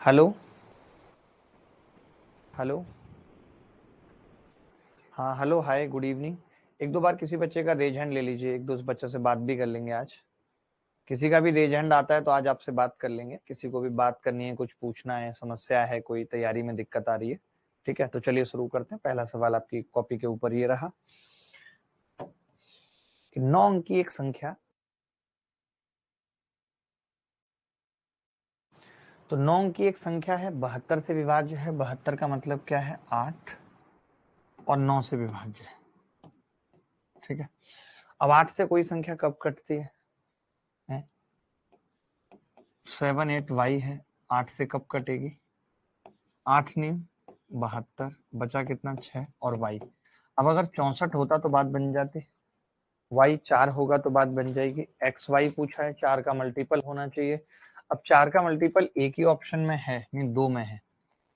Hello hello. हाँ hello hi good evening. एक दो बार किसी बच्चे का रेज हैंड ले लीजिए, एक दो बच्चों से बात भी कर लेंगे आज। किसी का भी रेज हैंड आता है तो आज आपसे बात कर लेंगे। किसी को भी बात करनी है, कुछ पूछना है, समस्या है, कोई तैयारी में दिक्कत आ रही है, ठीक है। तो चलिए शुरू करते हैं। पहला सवाल आपकी कॉपी के ऊपर ये रहा कि 9 अंक की एक संख्या, तो 9 अंक की एक संख्या है, 72 से विभाज्य है। 72 का मतलब क्या है? 8 और 9 से विभाज्य है, ठीक है। अब 8 से कोई संख्या कब कटती है? 7 8 वाई है, 8 से कब कटेगी? 8 नीम 72, बचा कितना? 6 और वाई। अब अगर 64 होता तो बात बन जाती, वाई 4 होगा तो बात बन जाएगी। एक्स वाई पूछा है, 4 का मल्टीपल होना चाहिए। अब 4 का मल्टीपल एक ही ऑप्शन में है, नहीं दो में है।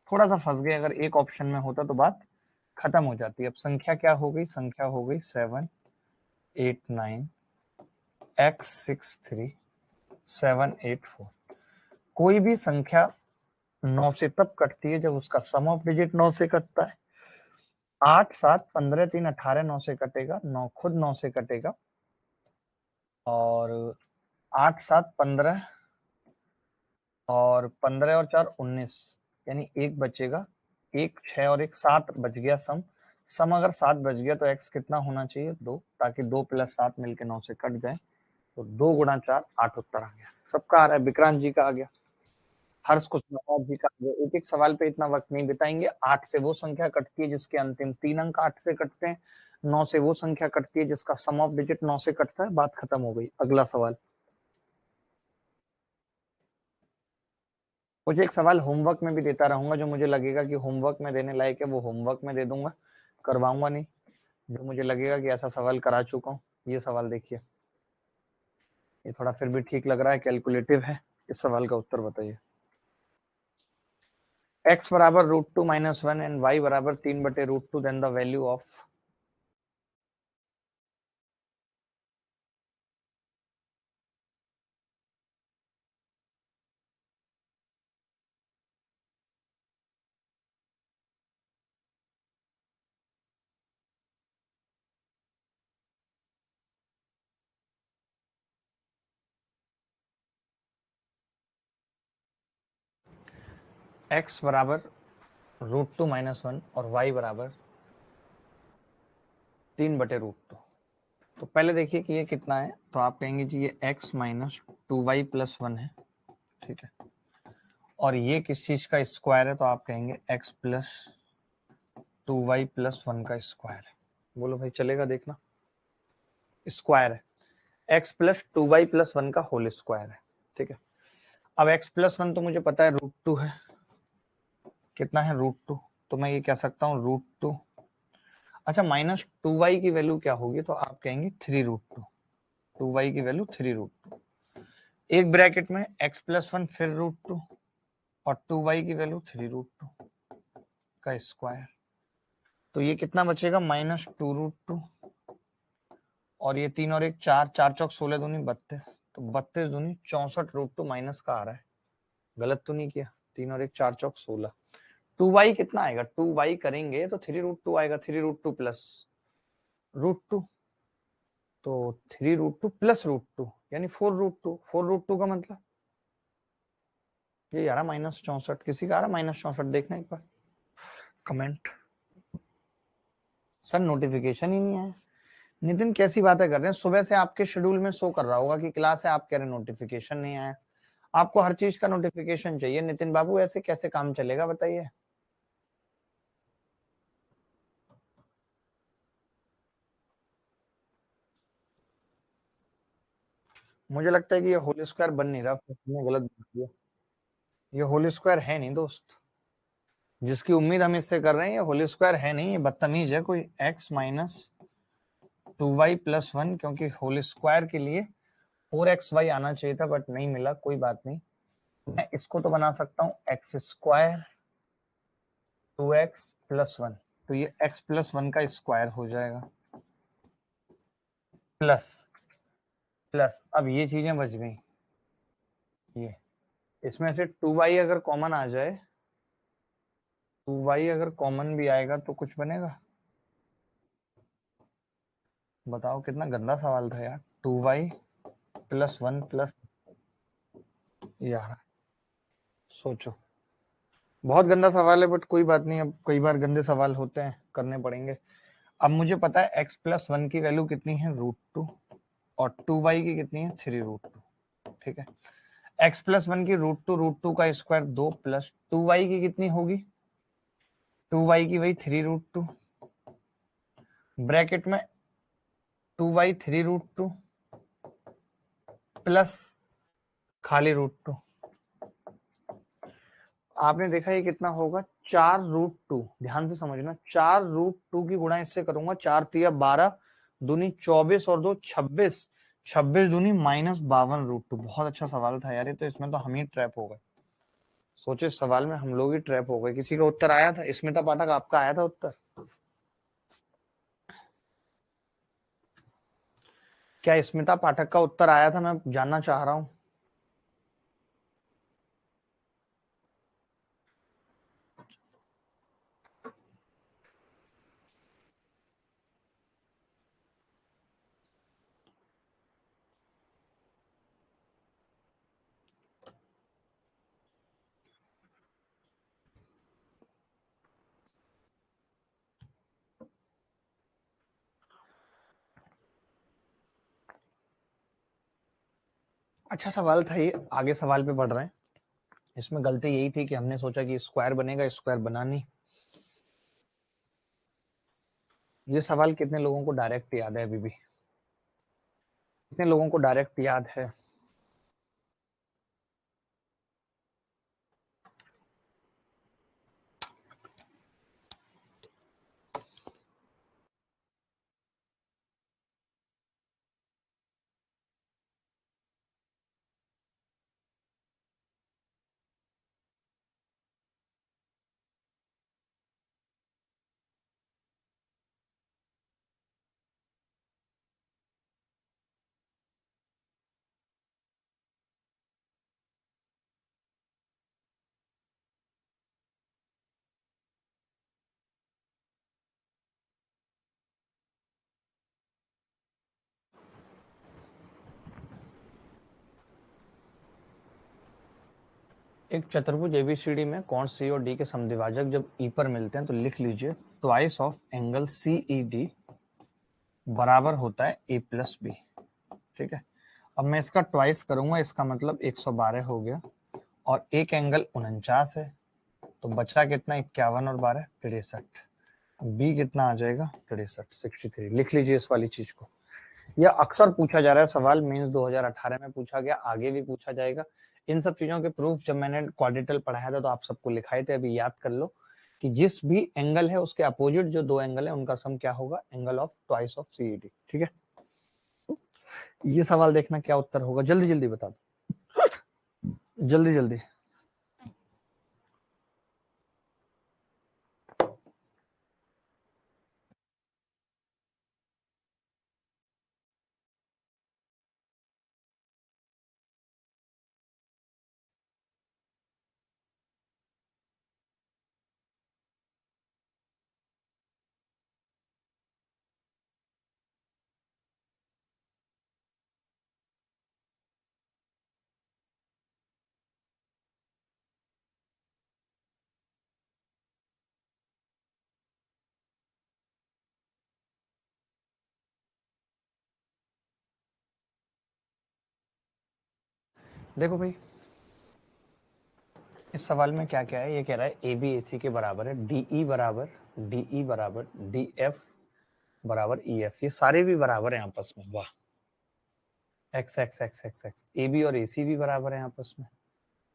थोड़ा सा फंस गए, अगर एक ऑप्शन में होता तो बात खत्म हो जाती। अब संख्या क्या हो गई? संख्या हो गई 7 8 9 x 6 3 7 8 4। कोई भी संख्या 9 से तब कटती है जब उसका सम ऑफ डिजिट 9 से कटता है। 8 7 15 3 18 9 से कटेगा, 9 खुद 9 से कटेगा, और 8 7 15 और 15 और 4 19, यानी एक बचेगा। एक 6 और एक 7 बच गया सम। सम अगर 7 बच गया तो एक्स कितना होना चाहिए? 2, ताकि 2 + 7 मिलके 9 से कट जाए। तो 2 × 4 8 उत्तर आ गया। सबका आ रहा है, विक्रांत जी का आ गया, हर्ष कुशवाहा जी का आ गया। एक एक सवाल पे इतना वक्त नहीं बिताएंगे। 8 से वो संख्या कटती है जिसके अंतिम 3 अंक 8 से कटते हैं। 9 से वो संख्या कटती है जिसका सम ऑफ डिजिट 9 से कटता है। बात खत्म हो गई। अगला सवाल, मुझे एक सवाल होमवर्क में भी देता रहूंगा, जो मुझे लगेगा कि होमवर्क में देने लायक है वो होमवर्क में दे दूंगा, करवाऊंगा नहीं। जो मुझे लगेगा कि ऐसा सवाल करा चुका हूँ। ये सवाल देखिए, ये थोड़ा फिर भी ठीक लग रहा है, कैलकुलेटिव है। इस सवाल का उत्तर बताइए। x बराबर √2 - 1 एंड y बराबर 3/√2, then the value of x बराबर √2 - 1 और y बराबर 3/√2। तो पहले देखिए कि ये कितना है। तो आप कहेंगे जी ये x - 2y + 1 है, ठीक है। और ये किस चीज का स्क्वायर है? तो आप कहेंगे x + 2y + 1 का स्क्वायर है। बोलो भाई, चलेगा? देखना, स्क्वायर है, x + 2y + 1 का होल स्क्वायर है, ठीक है। अब x + 1 तो मुझे पता है √2 है। कितना है? √2। तो मैं ये कह सकता हूँ √2। अच्छा, -2y की वैल्यू क्या होगी? तो आप कहेंगे 3√2। 2y की वैल्यू 3√2। एक ब्रैकेट में x + 1 फिर √2 और 2y की वैल्यू 3√2 का स्क्वायर। तो ये कितना बचेगा? -2√2, और ये 3 और 1 4, 4 चौक 16 दूनी 32, तो 32 दूनी 64√2 माइनस का आ रहा है। गलत तो नहीं किया? 3 और 1 4 चौक 16। 2y कितना आएगा? 2y करेंगे तो 3√2 आएगा, 3√2 प्लस √2, तो 3√2 प्लस √2 यानी 4√2। 4√2 का मतलब ये आ रहा -64। किसी का आ रहा -64? देखना एक बार कमेंट। सर नोटिफिकेशन ही नहीं आया। नितिन कैसी बातें कर रहे हैं? सुबह से आपके शेड्यूल में शो कर रहा होगा कि क्लास है, आप कह रहे नोटिफिकेशन नहीं आया। आपको हर चीज का नोटिफिकेशन चाहिए नितिन बाबू, ऐसे कैसे काम चलेगा बताइए। मुझे लगता है कि ये होल स्क्वायर बन नहीं रहा, हमने गलत बना दिया। ये होल स्क्वायर है नहीं दोस्त, जिसकी उम्मीद हम इससे कर रहे हैं ये होल स्क्वायर है नहीं, ये बदतमीज है कोई। x - 2y + 1, क्योंकि होल स्क्वायर के लिए 4xy आना चाहिए था, बट नहीं मिला, कोई बात नहीं। मैं इसको तो बना सकता हूँ x² 2x + 1, तो ये x + 1 का स्क्वायर हो जाएगा, प्लस प्लस। अब ये चीजें बच गई, ये इसमें से 2y अगर कॉमन आ जाए, 2y अगर कॉमन भी आएगा तो कुछ बनेगा? बताओ, कितना गंदा सवाल था यार। 2y प्लस 1 प्लस, यार सोचो, बहुत गंदा सवाल है, बट कोई बात नहीं, अब कई बार गंदे सवाल होते हैं, करने पड़ेंगे। अब मुझे पता है x प्लस 1 की वैल्यू कितनी है, √2, और 2y की कितनी है, 3√2। ठीक है, x प्लस 1 की √2 का स्क्वायर 2 प्लस 2y की कितनी होगी, 2y की वही 3√2, ब्रैकेट में 2y 3√2 प्लस खाली √2। आपने देखा ये कितना होगा, 4√2। ध्यान से समझना, 4√2 की गुणा इससे करूंगा, 4 तिया 12, दूनी 24 और 2 26, 26 दूनी -52√2। बहुत अच्छा सवाल था यार ये, तो इसमें तो हम ही ट्रैप हो गए। सोचो, इस सवाल में हम लोग ही ट्रैप हो गए। किसी का उत्तर आया था? स्मिता पाठक, आपका आया था उत्तर? क्या स्मिता पाठक का उत्तर आया था? मैं जानना चाह रहा हूं। अच्छा सवाल था ये। आगे सवाल पे बढ़ रहे हैं। इसमें गलती यही थी कि हमने सोचा कि स्क्वायर बनेगा, स्क्वायर बना नहीं। ये सवाल कितने लोगों को डायरेक्ट याद है अभी भी? कितने लोगों को डायरेक्ट याद है? एक चतुर्भुज एबीसीडी में कौन सी और डी के समद्विभाजक जब ई पर मिलते हैं तो लिख लीजिए, twice of angle C E D बराबर होता है ए प्लस बी। ठीक है, अब मैं इसका ट्वाइस करूंगा, इसका मतलब 112 हो गया, और एक एंगल 49 है, तो बचा कितना, 51 और 12 63। बी कितना आ जाएगा, 63, 63। लिख लीजिए इस वाली चीज को। यह अक्सर पूछा जा रहा है सवाल, मींस 2018 में पूछा गया, आगे भी पूछा जाएगा। इन सब चीजों के प्रूफ जब मैंने क्वाड्रेटल पढ़ाया था तो आप सबको लिखाए थे, अभी याद कर लो कि जिस भी एंगल है उसके अपोजिट जो दो एंगल है उनका सम क्या होगा, angle of twice of CED. ठीक है, ये सवाल देखना क्या उत्तर होगा, जल्दी जल्दी बता दो, जल्दी जल्दी। देखो भाई, इस सवाल में क्या क्या है, ये कह रहा है ए बी ए सी के बराबर है, डी ई बराबर डी एफ बराबर ई एफ, ये सारे भी बराबर हैं आपस में। वाह, x x x x x, A B और ए सी भी बराबर है आपस में,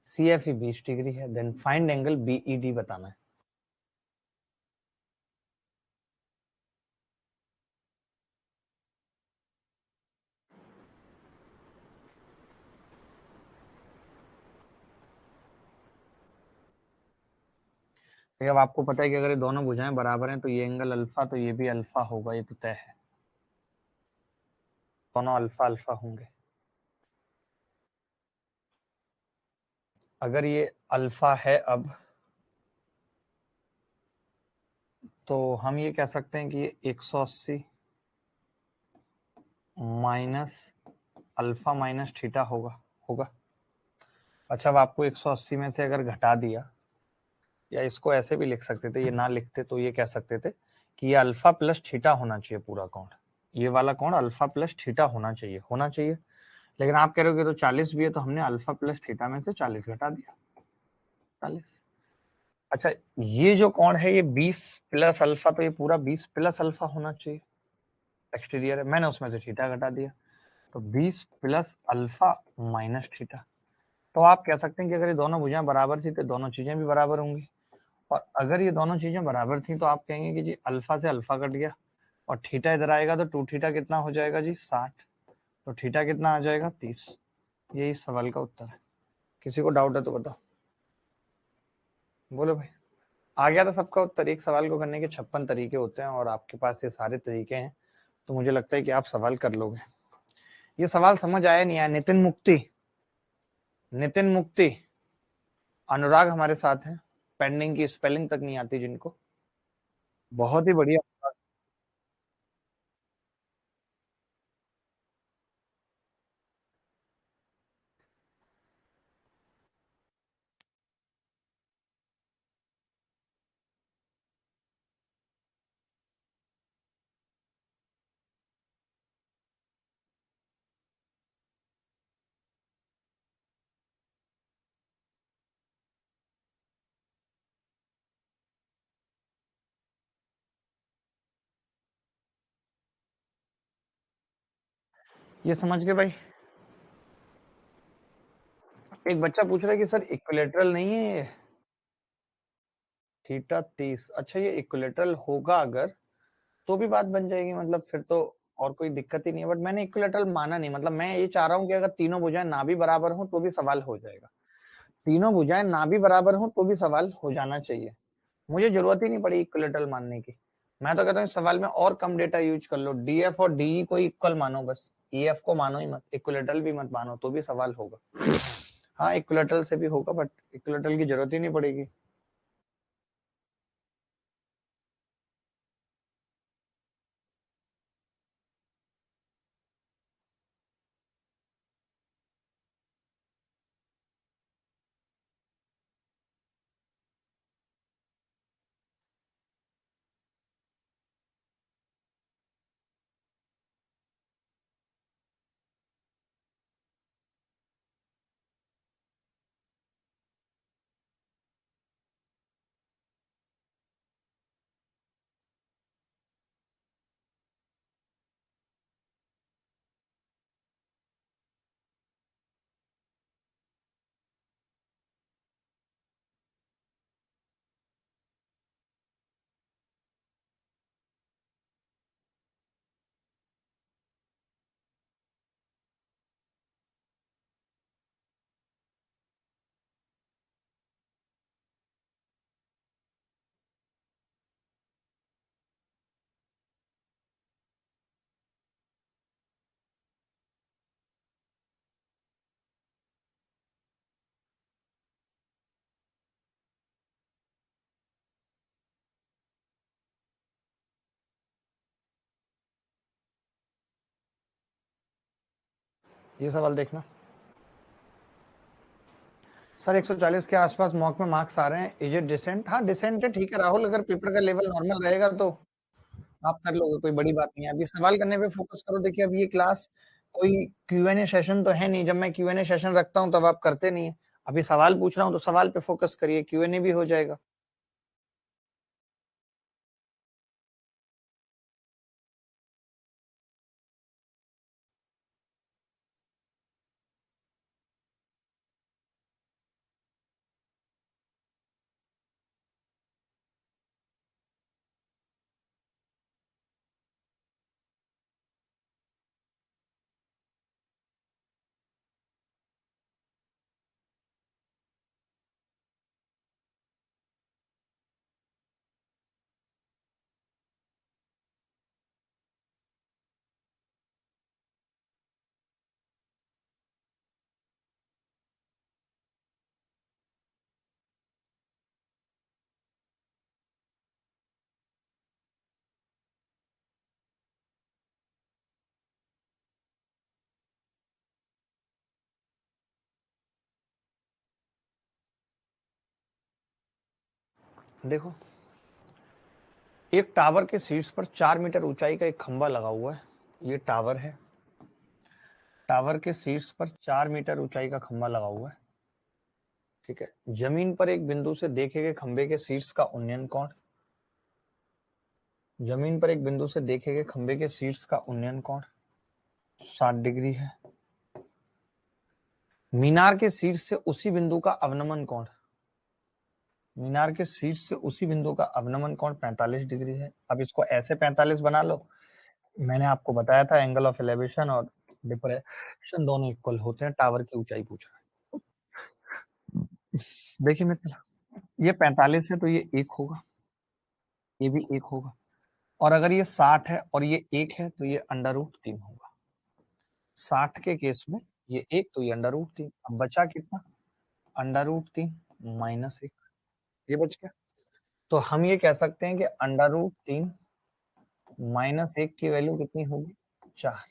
सी एफ ही 20 डिग्री है। Then find angle B E D बताना है। अब आपको पता है कि अगर ये दोनों भुजाएं बराबर हैं तो ये एंगल अल्फा, तो ये भी अल्फा होगा, ये तो तय है, दोनों अल्फा अल्फा होंगे। अगर ये अल्फा है अब, तो हम ये कह सकते हैं कि ये 180 माइनस अल्फा माइनस थीटा होगा होगा। अच्छा, अब आपको 180 में से अगर घटा दिया, या इसको ऐसे भी लिख सकते थे, ये ना लिखते तो ये कह सकते थे कि ये अल्फा प्लस थीटा होना चाहिए पूरा कोण, ये वाला कोण अल्फा प्लस थीटा होना चाहिए। लेकिन आप कह रहे हो कि तो 40 भी है, तो हमने अल्फा प्लस थीटा में से 40 घटा दिया, 40। अच्छा, ये जो कोण है ये 20 प्लस अल्फा, तो ये पूरा 20 प्लस अल्फा होना चाहिए, एक्सटीरियर है, मैंने उसमें से थीटा घटा दिया, तो 20 प्लस अल्फा माइनस थीटा। तो आप कह सकते हैं कि अगर ये दोनों भुजाएं बराबर थी तो दोनों चीजें भी बराबर होंगी, और अगर ये दोनों चीजें बराबर थी तो आप कहेंगे कि जी अल्फा से अल्फा कट गया, और थीटा इधर आएगा तो 2 थीटा कितना हो जाएगा जी 60, तो थीटा कितना आ जाएगा 30। यही इस सवाल का उत्तर है। किसी को डाउट है तो बताओ, बोलो भाई। आ गया था सबका उत्तर। एक सवाल को करने के 56 तरीके होते हैं और आपके पास ये सारे तरीके हैं, तो मुझे लगता है कि आप सवाल कर लोगे। ये सवाल समझ आया नहीं आया? नितिन मुक्ति, नितिन मुक्ति, अनुराग हमारे साथ हैं, पेंडिंग की स्पेलिंग तक नहीं आती जिनको, बहुत ही बढ़िया। ये समझ गए भाई? एक बच्चा पूछ रहा है कि सर इक्विलेटरल नहीं है ये थीटा 30। अच्छा, ये इक्विलेटरल होगा अगर, तो भी बात बन जाएगी, मतलब फिर तो और कोई दिक्कत ही नहीं है। बट मैंने इक्विलेटरल माना नहीं, मतलब मैं ये चाह रहा हूँ कि अगर तीनों भुजाएं ना भी बराबर हो तो भी सवाल हो जाएगा, तीनों भुजाएं ना भी बराबर हो तो भी सवाल हो जाना चाहिए। मुझे जरूरत ही नहीं पड़ी इक्विलेटरल मानने की। मैं तो कहता हूँ इस सवाल में और कम डेटा यूज कर लो, डीएफ और डीई को इक्वल मानो, बस ईएफ को मानो ही मत, इक्विलेटरल भी मत मानो, तो भी सवाल होगा। हाँ, इक्विलेटरल से भी होगा, बट इक्विलेटरल की जरूरत ही नहीं पड़ेगी। ये सवाल देखना सर, 140 के आसपास मॉक में मार्क्स आ रहे हैं, इज इट डिसेंट? हाँ डिसेंट है, ठीक है राहुल, अगर पेपर का लेवल नॉर्मल रहेगा तो आप कर लोगे, कोई बड़ी बात नहीं है। अभी सवाल करने पे फोकस करो। देखिए अभी ये क्लास कोई क्यूएनए सेशन तो है नहीं, जब मैं क्यूएनए सेशन रखता हूँ तब आप करते नहीं है। अभी सवाल पूछ रहा हूँ तो सवाल पे फोकस करिए, क्यूएनए भी हो जाएगा। देखो एक टावर के शीर्ष पर 4 मीटर ऊंचाई का एक खंभा लगा हुआ है। ये टावर है, टावर के शीर्ष पर 4 मीटर ऊंचाई का खंभा लगा हुआ है। ठीक है, जमीन पर एक बिंदु से देखे गए खंभे के शीर्ष का उन्नयन कोण, जमीन पर एक बिंदु से देखे गए खंभे के शीर्ष का उन्नयन कोण 60 डिग्री है। मीनार के शीर्ष से उसी बिंदु का अवनमन कोण, मीनार के शीर्ष से उसी बिंदु का अवनमन कोण 45 डिग्री है। अब इसको ऐसे 45 बना लो, मैंने आपको बताया था एंगल ऑफ एलिवेशन और डिप्रेशन दोनों इक्वल होते हैं, टावर की ऊंचाई पूछ रहा है। देखिए मित्र, ये 45 है तो ये 1 होगा, ये भी 1 होगा, और अगर ये 60 है और ये 1 है तो ये √3 होगा। 60 के केस में ये 1 तो ये √3, अब बचा कितना, √3 -1, ये बच गया। तो हम ये कह सकते हैं कि √3 -1 की वैल्यू कितनी होगी, 4।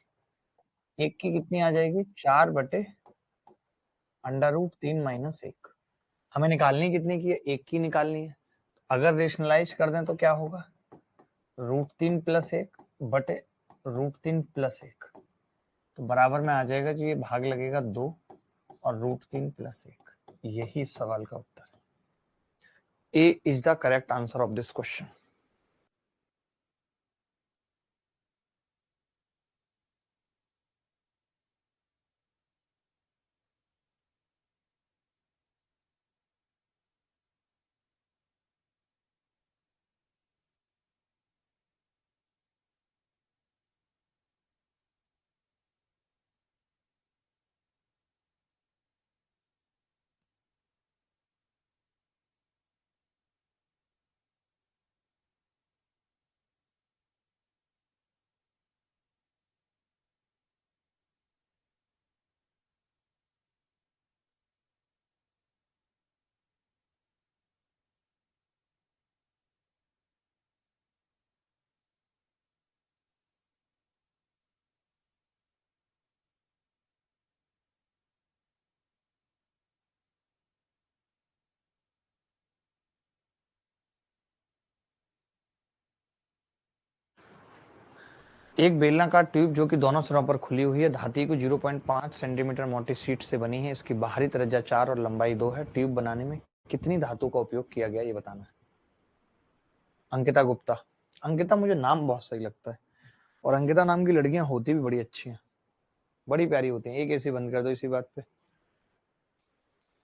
1 की कितनी आ जाएगी, 4/√3 -1। हमें निकालनी कितनी की है, 1 की निकालनी है। अगर रेशनलाइज कर दें तो क्या होगा, √3 + 1 बटे √3 + 1, तो बराबर में आ जाएगा जी, ये भाग लगेगा 2 और √3 + 1। यही सवाल का उत्तर है। A is the correct answer of this question. एक बेलनाकार ट्यूब जो कि दोनों सिरों पर खुली हुई है, धातु को 0.5 सेंटीमीटर मोटी शीट से बनी है। इसकी बाहरी त्रिज्या 4 और लंबाई 2 है। ट्यूब बनाने में कितनी धातु का उपयोग किया गया, ये बताना है। अंकिता गुप्ता। अंकिता मुझे नाम बहुत सही लगता है, और अंकिता नाम की लड़कियां होती भी बड़ी अच्छी हैं, बड़ी प्यारी होती हैं। एक ऐसी बंद कर दो इसी बात पे।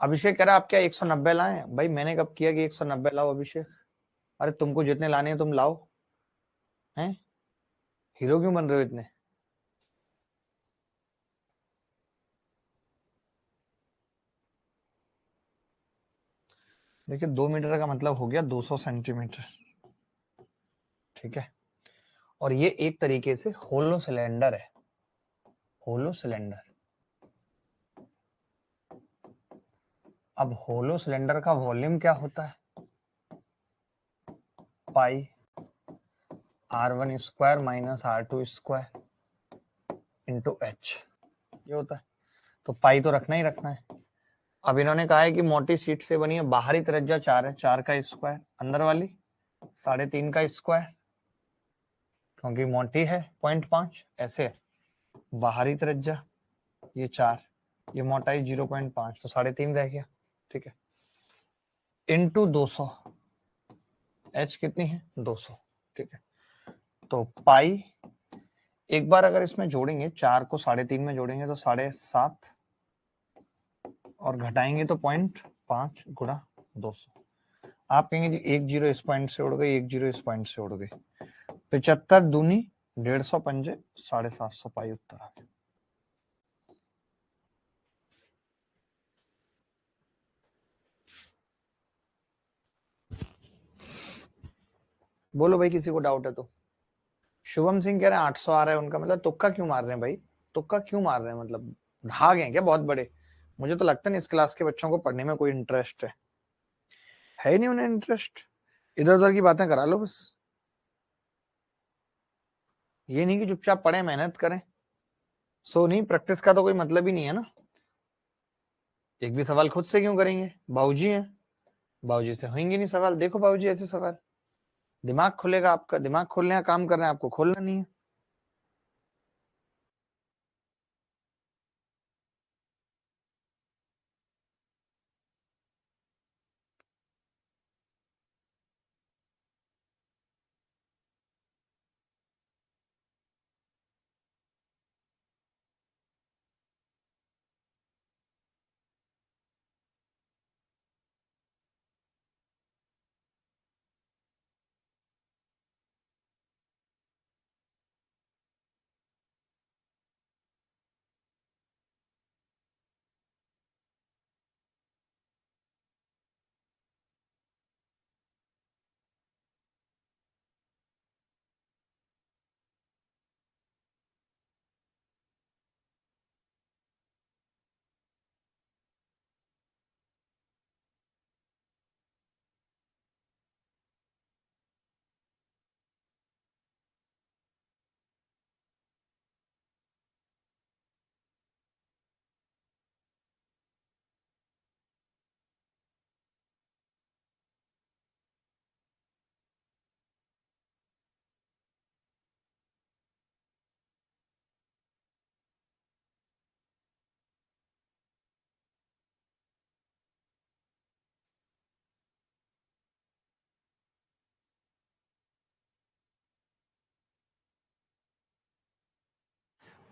अभिषेक कह रहा आप क्या 190 लाए? भाई मैंने कब किया कि 190 लाओ अभिषेक? अरे तुमको जितने लाने हैं तुम लाओ, हैं? हीरो क्यों बन रहे हो इतने? देखिए 2 मीटर का मतलब हो गया 200 सेंटीमीटर। ठीक है, और ये एक तरीके से होलो सिलेंडर है, होलो सिलेंडर। अब होलो सिलेंडर का वॉल्यूम क्या होता है, पाई r1² - r2² इंटू h, ये होता है। तो पाई तो रखना ही रखना है। अब इन्होंने कहा है कि मोटी शीट से बनी है, बाहरी त्रिज्या 4 है, 4 का स्क्वायर, अंदर वाली 3.5 का स्क्वायर, क्योंकि मोटी है 0.5, ऐसे है। बाहरी त्रिज्या ये 4, ये मोटाई 0.5, तो 3.5 रह गया। ठीक है, इंटू 200, h कितनी है 200। ठीक है, तो पाई एक बार अगर इसमें जोड़ेंगे, 4 को 3.5 में जोड़ेंगे तो 7.5, और घटाएंगे तो 0.5 गुणा 200। आप कहेंगे जी 1 0 इस पॉइंट से उड़ गई, 1 0 इस पॉइंट से उड़ गई, 75 दूनी 150 पंजे 750 पाई उत्तर आ गया। बोलो भाई किसी को डाउट है तो। शुभम सिंह कह रहे हैं 800 आ रहा है उनका, मतलब तुक्का क्यों मार रहे हैं भाई, तुक्का क्यों मार रहे हैं, मतलब धाग हैं क्या बहुत बड़े? मुझे तो लगता नहीं इस क्लास के बच्चों को पढ़ने में कोई इंटरेस्ट है ही नहीं उन्हें इंटरेस्ट, इधर उधर की बातें करा लो बस। ये नहीं कि चुपचाप पढ़े मेहनत करें। सो नहीं, प्रैक्टिस का तो कोई मतलब ही नहीं है ना। एक भी सवाल खुद से क्यों करेंगे, बाबूजी हैं। बाबूजी से होंगे नहीं सवाल। देखो बाबूजी ऐसे सवाल, दिमाग खुलेगा आपका, दिमाग खोलने का काम कर रहे हैं, आपको खोलना नहीं है।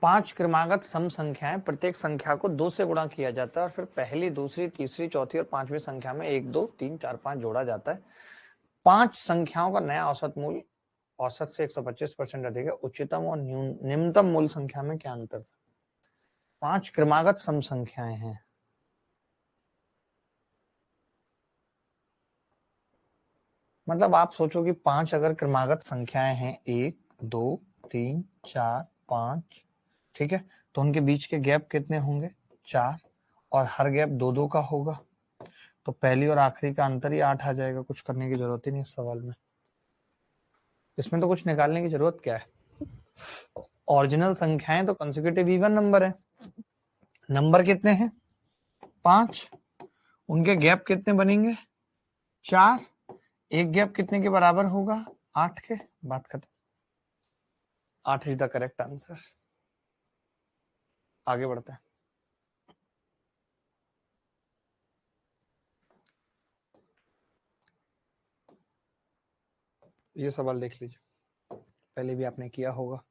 पांच क्रमागत सम संख्याएं, प्रत्येक संख्या को 2 से गुणा किया जाता है और फिर पहली, दूसरी, तीसरी, चौथी और पांचवी संख्या में 1, 2, 3, 4, 5 जोड़ा जाता है। पांच संख्याओं का नया औसत मूल्य औसत से 125% अधिक है। उच्चतम और निम्नतम मूल संख्या में क्या अंतर था? पांच क्रमागत सम संख्याएं हैं। मतलब आप सोचो कि पांच अगर क्रमागत संख्याएं हैं, 1, 2, 3, 4, 5, ठीक है, तो उनके बीच के गैप कितने होंगे? 4, और हर गैप 2-2 का होगा, तो पहली और आखिरी का अंतर ही 8 आ जाएगा। कुछ करने की जरूरत ही नहीं इस सवाल में, इसमें तो कुछ निकालने की जरूरत क्या है। ओरिजिनल संख्याएं तो कंसेक्यूटिव इवन नंबर है। नंबर कितने हैं? 5, उनके गैप कितने बनेंगे? 4, एक गैप कितने के बराबर होगा? 8 के। बात खत्म। 8 इज द करेक्ट आंसर। आगे बढ़ते हैं। ये सवाल देख लीजिए, पहले भी आपने किया होगा।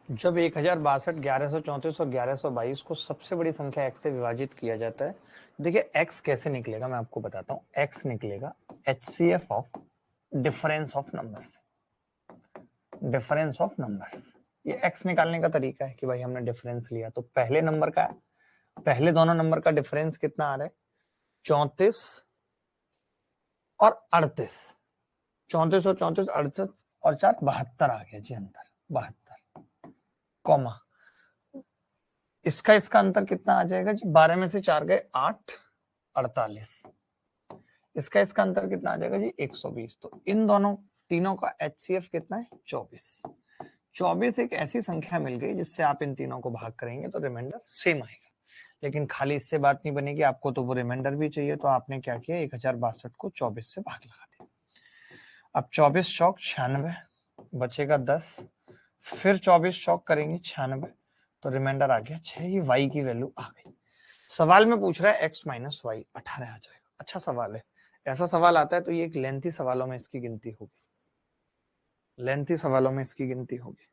जब 1062, 1134 और 1122 को सबसे बड़ी संख्या x से विभाजित किया जाता है, देखिए x कैसे निकलेगा मैं आपको बताता हूं। x निकलेगा HCF of difference of numbers. Difference of numbers, ये x निकालने का तरीका है कि भाई हमने डिफरेंस लिया तो पहले नंबर का, पहले दोनों नंबर का डिफरेंस कितना आ रहा है? 34 और 38। 34 और 34, 38 और 4, 72 आ गया जी अंतर। 72 कॉमा, इसका अंतर कितना आ जाएगा जी? 12 में से 4 गए 8, 48। इसका अंतर कितना आ जाएगा जी? 120। तो इन दोनों तीनों का HCF कितना है? 24। 24 एक ऐसी संख्या मिल गई जिससे आप इन तीनों को भाग करेंगे तो रिमाइंडर सेम आएगा। लेकिन खाली इससे बात नहीं बनेगी, आपको तो वो रिमाइंडर भी चाहिए। तो आपने क्या किया? 1062 को 24 से भाग लगा दिया। अब 24 चौक 96, बचेगा 10, फिर 24 चौक करेंगे 96, तो रिमाइंडर आ गया 6, ये y की वैल्यू आ गई। सवाल में पूछ रहा है x माइनस वाई 18 आ जाएगा। अच्छा सवाल है, ऐसा सवाल आता है तो ये एक लेंथी सवालों में इसकी गिनती होगी, लेंथी सवालों में इसकी गिनती होगी।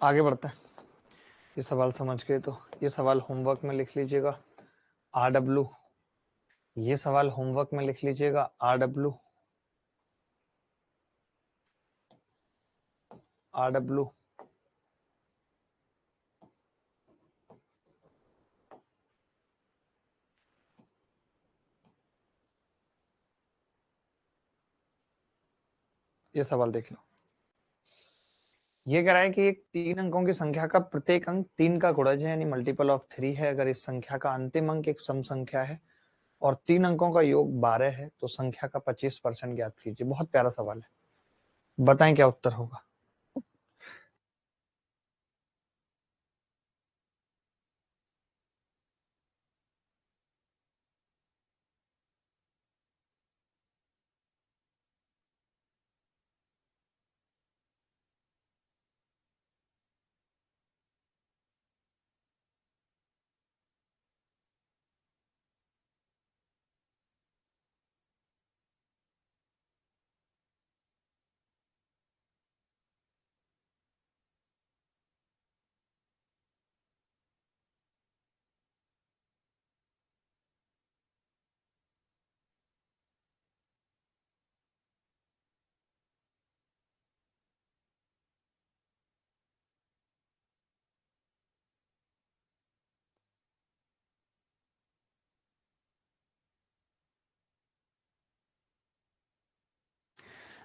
आगे बढ़ते हैं, ये सवाल समझ गए तो ये सवाल होमवर्क में लिख लीजिएगा RW, ये सवाल होमवर्क में लिख लीजिएगा RW, RW। ये सवाल देख लो, ये कह रहा है कि एक 3 अंकों की संख्या का प्रत्येक अंक 3 का गुणज है, यानी मल्टीपल ऑफ 3 है। अगर इस संख्या का अंतिम अंक एक सम संख्या है और 3 अंकों का योग 12 है, तो संख्या का 25% ज्ञात कीजिए। बहुत प्यारा सवाल है, बताएं क्या उत्तर होगा।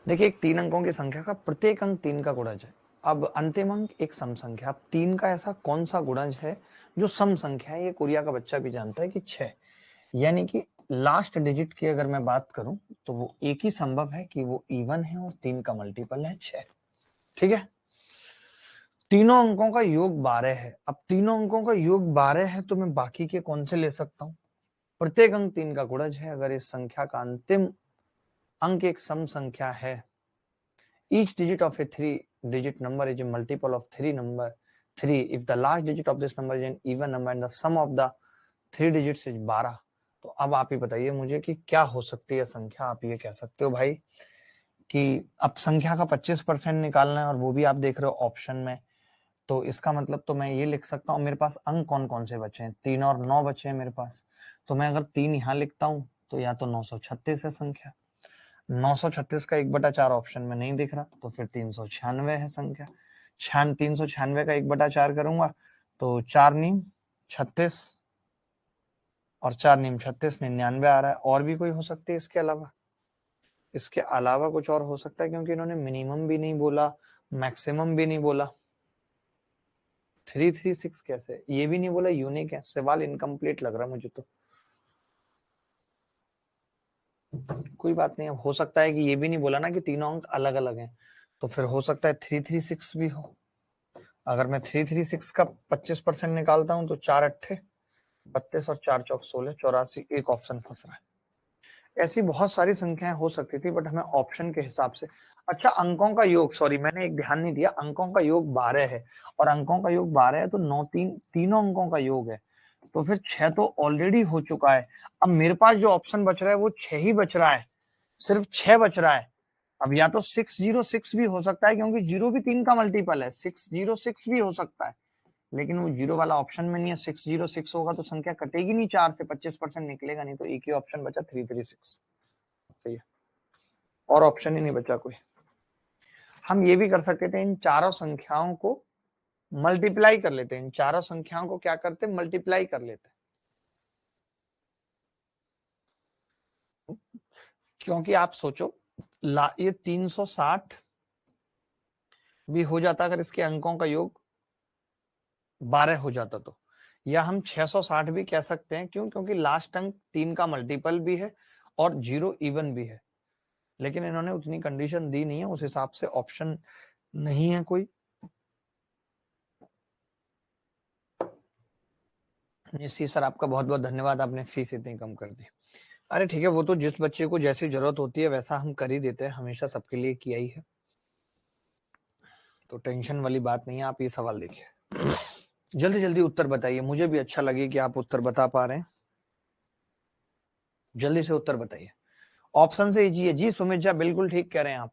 देखिए, एक 3 अंकों की संख्या का प्रत्येक अंक 3 का गुणज है। अब अंतिम अंक एक सम संख्या, अब 3 का ऐसा कौन सा गुणज है जो सम संख्या है? ये कोरिया का बच्चा भी जानता है कि 6, यानी कि लास्ट डिजिट की अगर मैं बात करूं तो वो एक ही संभव है कि वो इवन है और 3 का मल्टीपल है 6। ठीक है, तीनों अंकों का योग 12 है। अब तीनों अंकों का योग 12 है तो मैं बाकी के कौन से ले सकता हूं? प्रत्येक अंक 3 का गुणज है। अगर इस संख्या का अंतिम अंक एक सम संख्या है, each digit of a 3-digit number is a multiple of 3 if the last digit of this number is an even number and the sum of the 3 digits is 12। तो अब आप ही बताइए मुझे कि क्या हो सकती है संख्या। आप ये कह सकते हो भाई कि अब संख्या का 25% निकालना है और वो भी आप देख रहे हो ऑप्शन में, तो इसका मतलब तो मैं ये लिख सकता हूँ, मेरे पास अंक कौन कौन से बचे हैं? 3 और 9 बचे हैं मेरे पास। तो मैं अगर 3 यहाँ लिखता हूँ तो या तो 936 है संख्या, 936 का 1/4 ऑप्शन में नहीं दिख रहा, तो फिर 396 है संख्या। 396 का 1/4 करूंगा तो 4 नीम 36 और 4 नीम 36, 99 आ रहा है। और भी कोई हो सकती है इसके अलावा? इसके अलावा कुछ और हो सकता है, क्योंकि इन्होंने मिनिमम भी नहीं बोला, मैक्सिमम भी नहीं बोला। 336 कैसे, ये भी नहीं बोला यूनिक है। सवाल इनकम्प्लीट लग रहा है मुझे तो। कोई बात नहीं, अब हो सकता है कि ये भी नहीं बोला ना कि तीनों अंक अलग अलग हैं, तो फिर हो सकता है 336 भी हो। अगर मैं 336 का 25% निकालता हूं तो 4 अट्ठे 32 और 4 चौक 16, 84, एक ऑप्शन फंस रहा है। ऐसी बहुत सारी संख्याएं हो सकती थी, बट हमें ऑप्शन के हिसाब से। अच्छा, अंकों का योग, सॉरी मैंने एक ध्यान नहीं दिया, अंकों का योग 12 है और अंकों का योग 12 है तो 9 तीनों अंकों का योग है, तो फिर 6 तो ऑलरेडी हो चुका है। अब मेरे पास जो ऑप्शन बच रहा है वो 6 ही बच रहा है, सिर्फ 6 बच रहा है। अब या तो 606 भी हो सकता है, क्योंकि जीरो भी 3 का मल्टीपल है, 606 भी हो सकता है, लेकिन वो जीरो वाला ऑप्शन में नहीं है। 606 होगा तो संख्या कटेगी नहीं, 4 से 25% निकलेगा नहीं, तो एक ही ऑप्शन बचा 336। सही है। और ऑप्शन ही नहीं बचा कोई। हम ये भी कर सकते थे, इन चारों संख्याओं को मल्टीप्लाई कर लेते हैं, इन चारों संख्याओं को क्या करते, मल्टीप्लाई कर लेते। क्योंकि आप सोचो, ये 360 भी हो जाता अगर इसके अंकों का योग 12 हो जाता तो, या हम 660 भी कह सकते हैं। क्यों? क्योंकि लास्ट अंक 3 का मल्टीपल भी है और 0 इवन भी है। लेकिन इन्होंने उतनी कंडीशन दी नहीं है, उस हिसाब से ऑप्शन नहीं है कोई। निश्चित सर, आपका बहुत बहुत धन्यवाद, आपने फीस इतनी कम कर दी। अरे ठीक है, वो तो जिस बच्चे को जैसी जरूरत होती है वैसा हम कर ही देते हैं, हमेशा सबके लिए किया ही है, तो टेंशन वाली बात नहीं है। आप ये सवाल देखिए, जल्दी जल्दी उत्तर बताइए, मुझे भी अच्छा लगे कि आप उत्तर बता पा रहे हैं। जल्दी से उत्तर बताइए। ऑप्शन से जी है, जी सुमित झा बिल्कुल ठीक कह रहे हैं आप।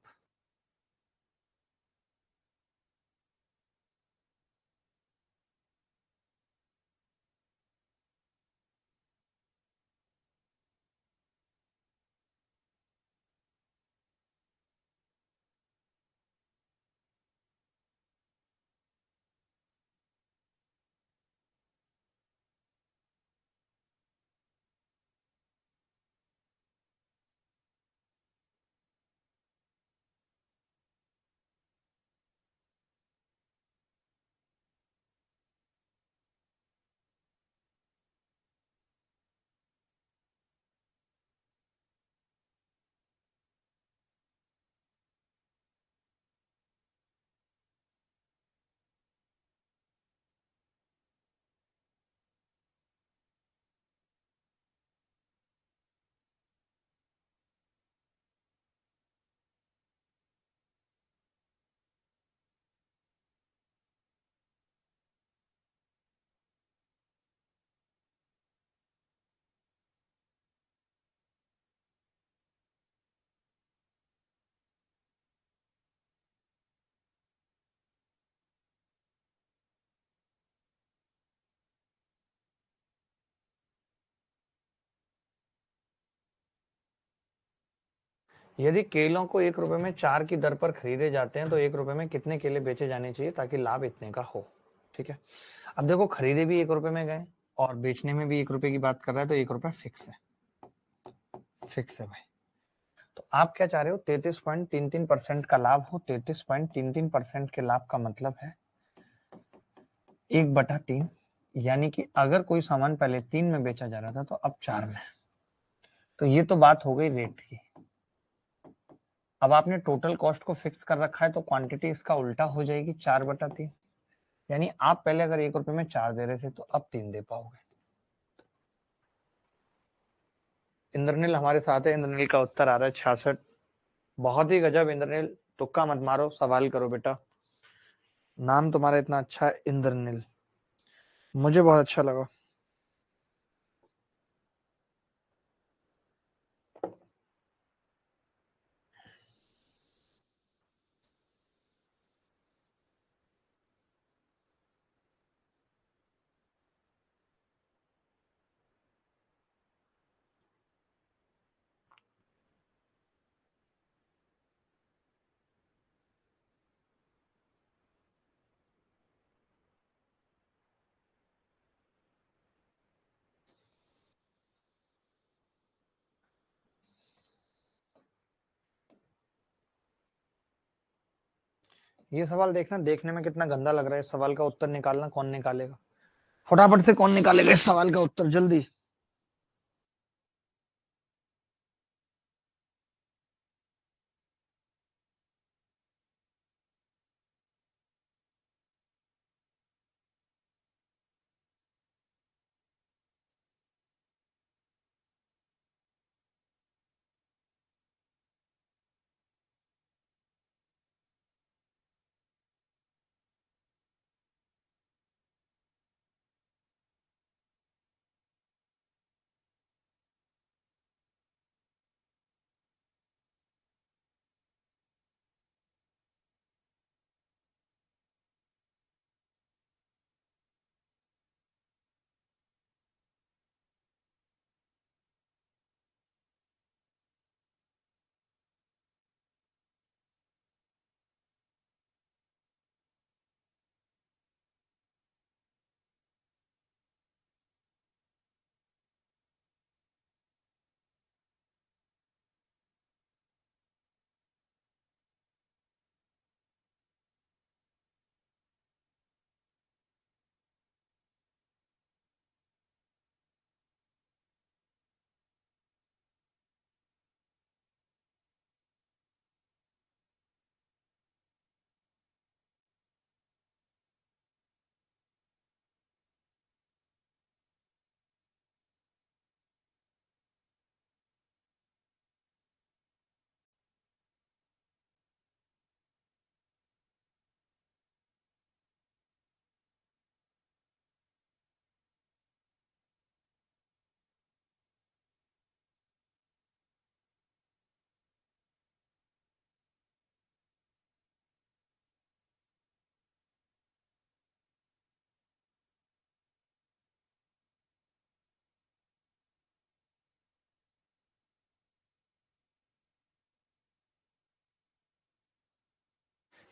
यदि केलों को 1 रुपए में 4 की दर पर खरीदे जाते हैं तो 1 रुपए में कितने केले बेचे जाने चाहिए ताकि लाभ इतने का हो? ठीक है, अब देखो, खरीदे भी 1 रुपए में गए और बेचने में भी 1 रुपए की बात कर रहा है, तो 1 रुपया फिक्स है, फिक्स है भाई। तो आप क्या चाह रहे हो, 33.33% का लाभ हो। 33.33% के लाभ का मतलब है 1/3, यानी कि अगर कोई सामान पहले 3 में बेचा जा रहा था तो अब 4 में। तो ये तो बात हो गई रेट की। अब आपने टोटल कॉस्ट को फिक्स कर रखा है तो क्वांटिटी इसका उल्टा हो जाएगी, 4/3। यानी आप पहले अगर 1 रुपए में 4 दे रहे थे तो अब 3 दे पाओगे। इंद्रनील हमारे साथ है, इंद्रनील का उत्तर आ रहा है 66। बहुत ही गजब इंद्रनील, तुक्का मत मारो, सवाल करो बेटा। नाम तुम्हारा इतना अच्छा है इंद्रनील, मुझे बहुत अच्छा लगा। ये सवाल देखना, देखने में कितना गंदा लग रहा है। इस सवाल का उत्तर निकालना, कौन निकालेगा फटाफट से, कौन निकालेगा इस सवाल का उत्तर जल्दी।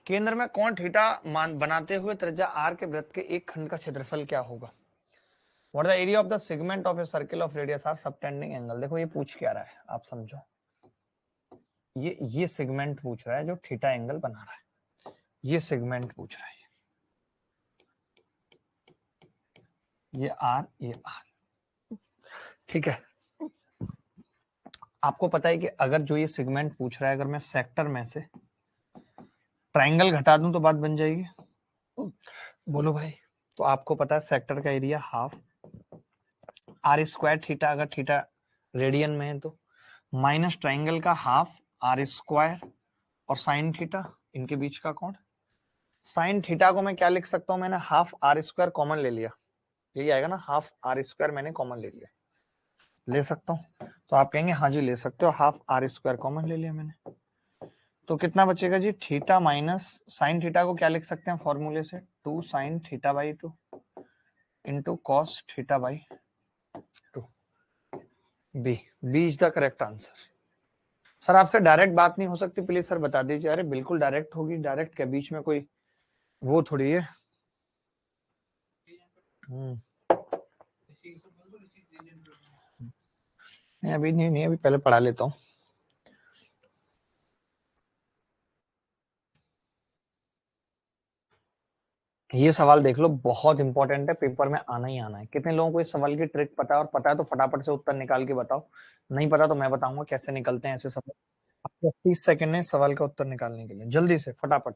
केंद्र में कोण थीटा मान बनाते हुए त्रिज्या आर के वृत्त के एक खंड का क्षेत्रफल क्या होगा? What the area of the segment of a circle of radius r subtending angle. देखो ये पूछ क्या रहा है, आप समझो। ये सेगमेंट पूछ रहा है जो थीटा एंगल बना रहा है, ये सेगमेंट पूछ रहा है। ये आर, ठीक है। आपको पता है कि अगर जो ये सेगमेंट पूछ रहा है, अगर मैं सेक्टर में से ट्राइंगल घटा दूं तो बात बन जाएगी। बोलो भाई। तो आपको पता है सेक्टर का area half r square theta, अगर थीटा रेडियन में है तो माइनस ट्राइंगल का हाफ आर स्क्वायर और साइन थीटा, इनके बीच का कोण। साइन थीटा को मैं क्या लिख सकता हूं, मैंने हाफ आर स्क्वायर कॉमन ले लिया, यही आएगा ना, हाफ आर स्क्वायर मैंने कॉमन ले लिया, ले सकता हूं। तो आप कहेंगे हाँ जी ले सकते हो, हाफ आर स्क्वायर कॉमन ले लिया मैंने। तो कितना बचेगा जी, थीटा माइनस साइन थीटा को क्या लिख सकते हैं फॉर्मूले से, 2 sine theta by 2 into cos theta by 2। B is the correct answer. Sir आपसे डायरेक्ट बात नहीं हो सकती, प्लीज सर बता दीजिए। अरे बिल्कुल डायरेक्ट होगी, डायरेक्ट के बीच में कोई वो थोड़ी है। नहीं अभी नहीं, अभी पहले पढ़ा लेता हूँ। ये सवाल देख लो, बहुत इंपॉर्टेंट है, पेपर में आना ही आना है। कितने लोगों को इस सवाल की ट्रिक पता है, और पता है तो फटाफट से उत्तर निकाल के बताओ, नहीं पता तो मैं बताऊंगा कैसे निकलते हैं ऐसे सवाल। आपको 30 सेकंड है सवाल का उत्तर निकालने के लिए, जल्दी से फटाफट।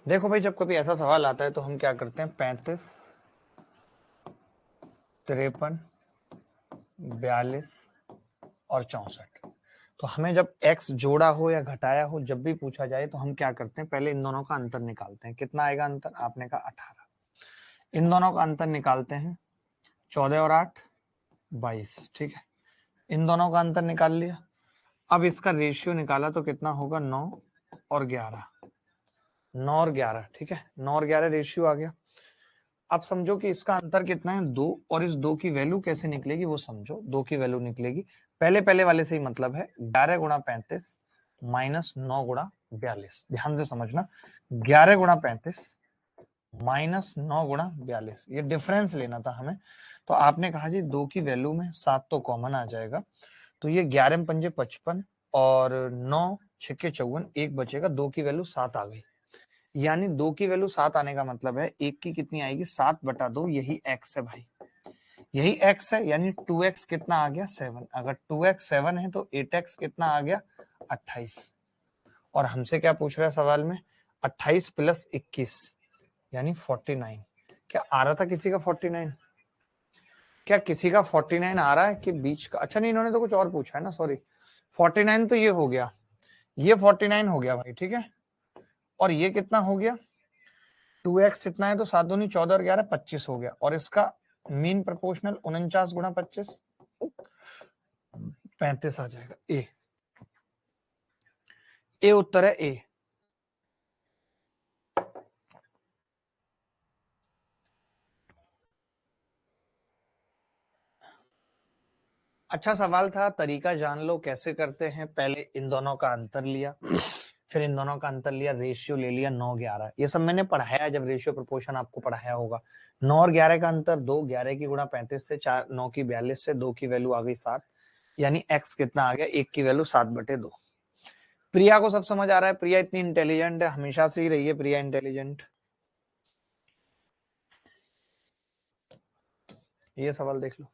देखो भाई, जब कभी ऐसा सवाल आता है तो हम क्या करते हैं, 35, 53, 42 और 64। तो हमें जब x जोड़ा हो या घटाया हो, जब भी पूछा जाए तो हम क्या करते हैं, पहले इन दोनों का अंतर निकालते हैं। कितना आएगा अंतर, आपने कहा 18। इन दोनों का अंतर निकालते हैं, 14 और 8 22, ठीक है। इन दोनों का अंतर निकाल लिया। अब इसका रेशियो निकाला तो कितना होगा, 9 और 11, 9 और 11, ठीक है, 9 और 11 रेशियो आ गया। अब समझो कि इसका अंतर कितना है, 2, और इस 2 की वैल्यू कैसे निकलेगी वो समझो। 2 की वैल्यू निकलेगी पहले पहले वाले से ही, मतलब है 11 गुणा 35 माइनस 9 गुणा 42। ध्यान से समझना, 11 गुणा 35 माइनस 9 गुणा 42, ये डिफरेंस लेना था हमें। तो आपने कहा जी 2 की वैल्यू में 7 तो कॉमन आ जाएगा, तो ये 11 पंजे 55 और 9 छक्के 54, एक बचेगा, 2 की वैल्यू 7 आ गई। यानी 2 की वैल्यू 7 आने का मतलब है एक की कितनी आएगी, 7/2, यही x है भाई, यही x है। यानी 2x कितना आ गया, 7। अगर 2x 7 है तो 8x कितना आ गया, 28। और हमसे क्या पूछ रहा है सवाल में, 28 प्लस 21 यानी 49। क्या आ रहा था किसी का 49? क्या किसी का 49 आ रहा है कि बीच का? अच्छा नहीं, इन्होंने तो कुछ और पूछा है ना, सॉरी। 49 तो ये हो गया, ये 49 हो गया भाई, ठीक है। और ये कितना हो गया, 2x इतना है तो 7 दूनी 14 और 11 25 हो गया। और इसका मीन प्रोपोर्शनल 49 गुणा 25 35 आ जाएगा। ए ए उत्तर है ए। अच्छा सवाल था, तरीका जान लो कैसे करते हैं। पहले इन दोनों का अंतर लिया, फिर इन दोनों का अंतर लिया, रेशियो ले लिया 9-11। ये सब मैंने पढ़ाया जब रेशियो प्रोपोर्शन आपको पढ़ाया होगा। 9 और 11 का अंतर 2, 11 की गुणा 35 से, 4 9 की 42 से, 2 की वैल्यू आ गई 7, यानी x कितना आ गया, 1 की वैल्यू 7/2। प्रिया को सब समझ आ रहा है? प्रिया इतनी इंटेलिजेंट है, हमेशा से ही रही है प्रिया इंटेलिजेंट। ये सवाल देख लो।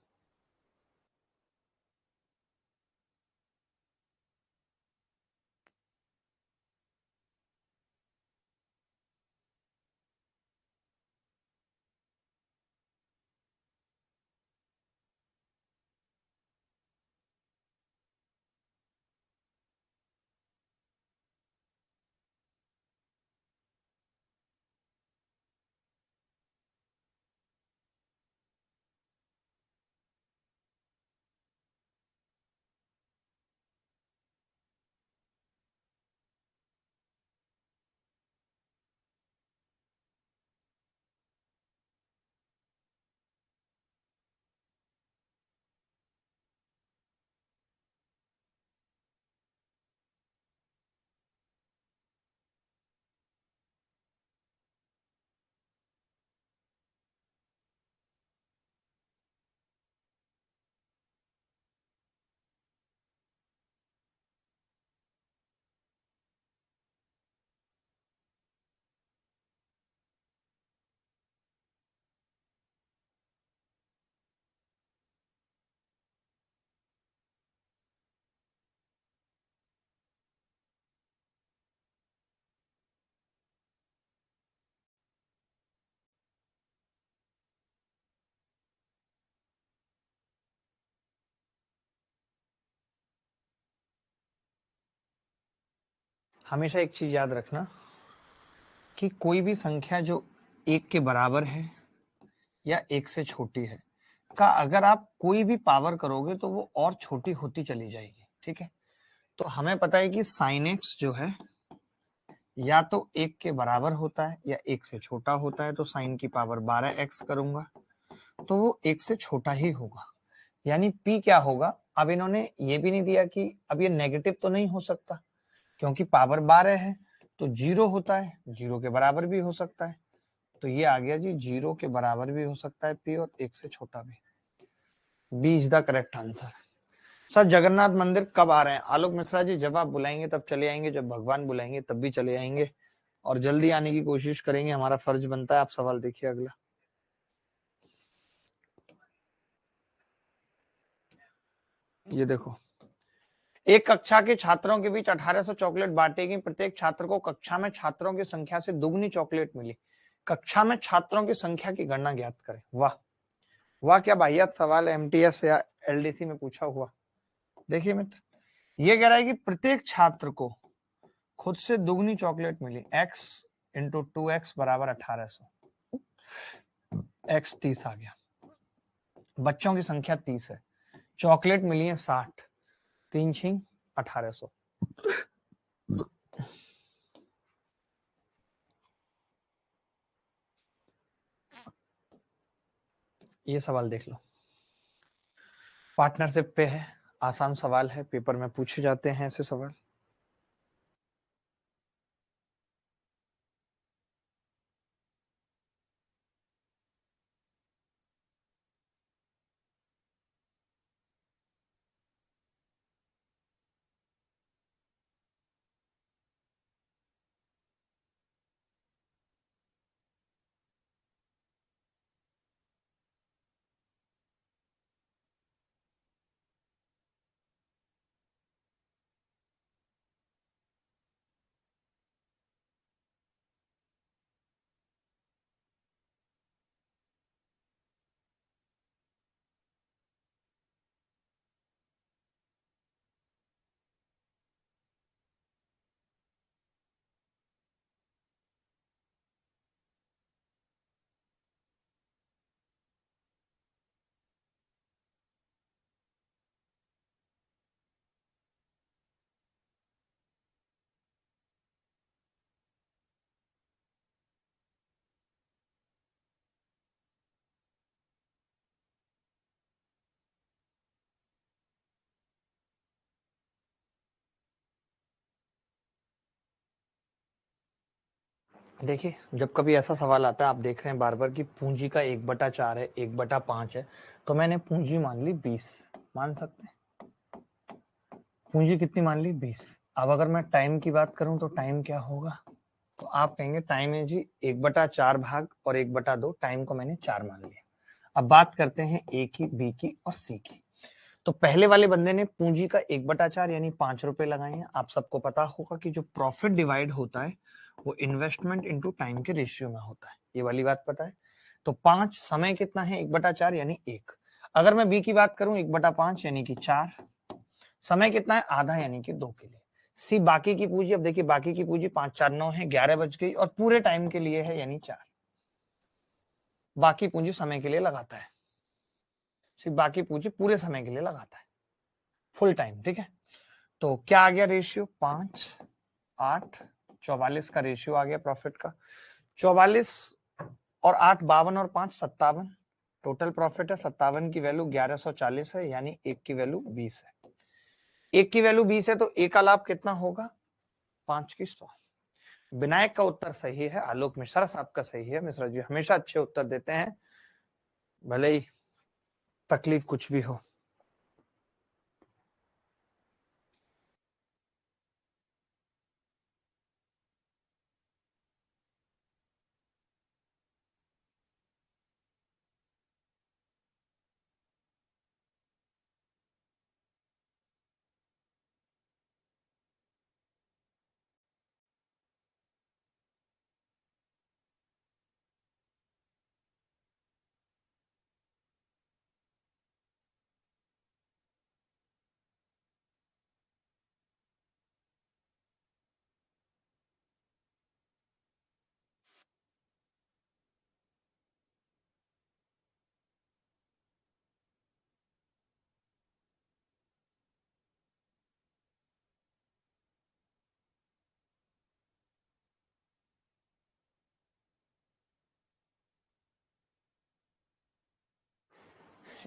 हमेशा एक चीज याद रखना कि कोई भी संख्या जो 1 के बराबर है या 1 से छोटी है का अगर आप कोई भी पावर करोगे तो वो और छोटी होती चली जाएगी। ठीक है, तो हमें पता है कि साइन एक्स जो है या तो 1 के बराबर होता है या 1 से छोटा होता है, तो साइन की पावर 12x करूंगा तो वो 1 से छोटा ही होगा। यानी p क्या होगा, अब इन्होंने ये भी नहीं दिया कि अब ये नेगेटिव तो नहीं हो सकता क्योंकि पावर 12 है, तो 0 होता है, 0 के बराबर भी हो सकता है, तो ये आ गया जी 0 के बराबर भी हो सकता है p और 1 से छोटा भी। B is the correct answer. Sir Jagannath मंदिर कब आ रहे हैं? आलोक मिश्रा जी जब आप बुलाएंगे तब चले आएंगे, जब भगवान बुलाएंगे तब भी चले आएंगे, और जल्दी आने की कोशिश करेंगे, हमारा फर्ज बनता है। आप सवाल देखिए अगला। ये देखो, एक कक्षा के छात्रों के बीच 1800 चॉकलेट बांटे गई, प्रत्येक छात्र को कक्षा में छात्रों की संख्या से दुगनी चॉकलेट मिली, कक्षा में छात्रों की संख्या की गणना ज्ञात करें। वाह वाह, क्या बाहियात सवाल है, एमटीएस या एलडीसी में पूछा हुआ। देखिए मित्र, ये कह रहा है कि प्रत्येक छात्र को खुद से दुगनी चॉकलेट मिली, x इंटू 2x बराबर 1800, x 30 आ गया, बच्चों की संख्या 30 है, चॉकलेट मिली है 60, 3 × 1800। ये सवाल देख लो, पार्टनरशिप पे है, आसान सवाल है, पेपर में पूछे जाते हैं ऐसे सवाल। देखिए जब कभी ऐसा सवाल आता है, आप देख रहे हैं बार बार कि पूंजी का 1/4 है, 1/5 है, तो मैंने पूंजी मान ली 20, मान सकते हैं पूंजी कितनी मान ली 20। अब अगर मैं टाइम की बात करूं तो टाइम क्या होगा, तो आप कहेंगे टाइम है जी 1/4 भाग और 1/2, टाइम को मैंने 4 मान लिया। अब बात करते हैं ए की, बी की और सी की। तो पहले वाले बंदे ने पूंजी का 1/4 यानी 5 रुपए लगाए हैं। आप सबको पता होगा कि जो प्रॉफिट डिवाइड होता है वो इन्वेस्टमेंट इनटू टाइम के रेशियो में होता है, ये वाली बात पता है। तो 5, समय कितना है 1/4 यानी 1। अगर मैं बी की बात करूं 1/5 यानी कि 4, समय कितना है आधा यानी कि 2 के लिए। सी बाकी की पूंजी, अब देखिए बाकी की पूंजी 5 4 9 है, 11 बज गई और पूरे टाइम के लिए है यानी 4। बाकी पूंजी समय के लिए लगाता है, सिर्फ बाकी पूंजी पूरे समय के लिए लगाता है, फुल टाइम, ठीक है। तो क्या आ गया रेशियो, 5 8 44 का रेशियो आ गया प्रॉफिट का। 44 और 8 52 और 5 57, टोटल प्रॉफिट है 57 की वैल्यू 1140 है, यानी एक की वैल्यू 20 है। एक की वैल्यू 20 है तो एक का लाभ कितना होगा, 5 की 100। विनायक का उत्तर सही है, आलोक मिश्रा साहब का सही है। मिश्रा जी हमेशा अच्छे उत्तर देते हैं, भले ही तकलीफ कुछ भी हो।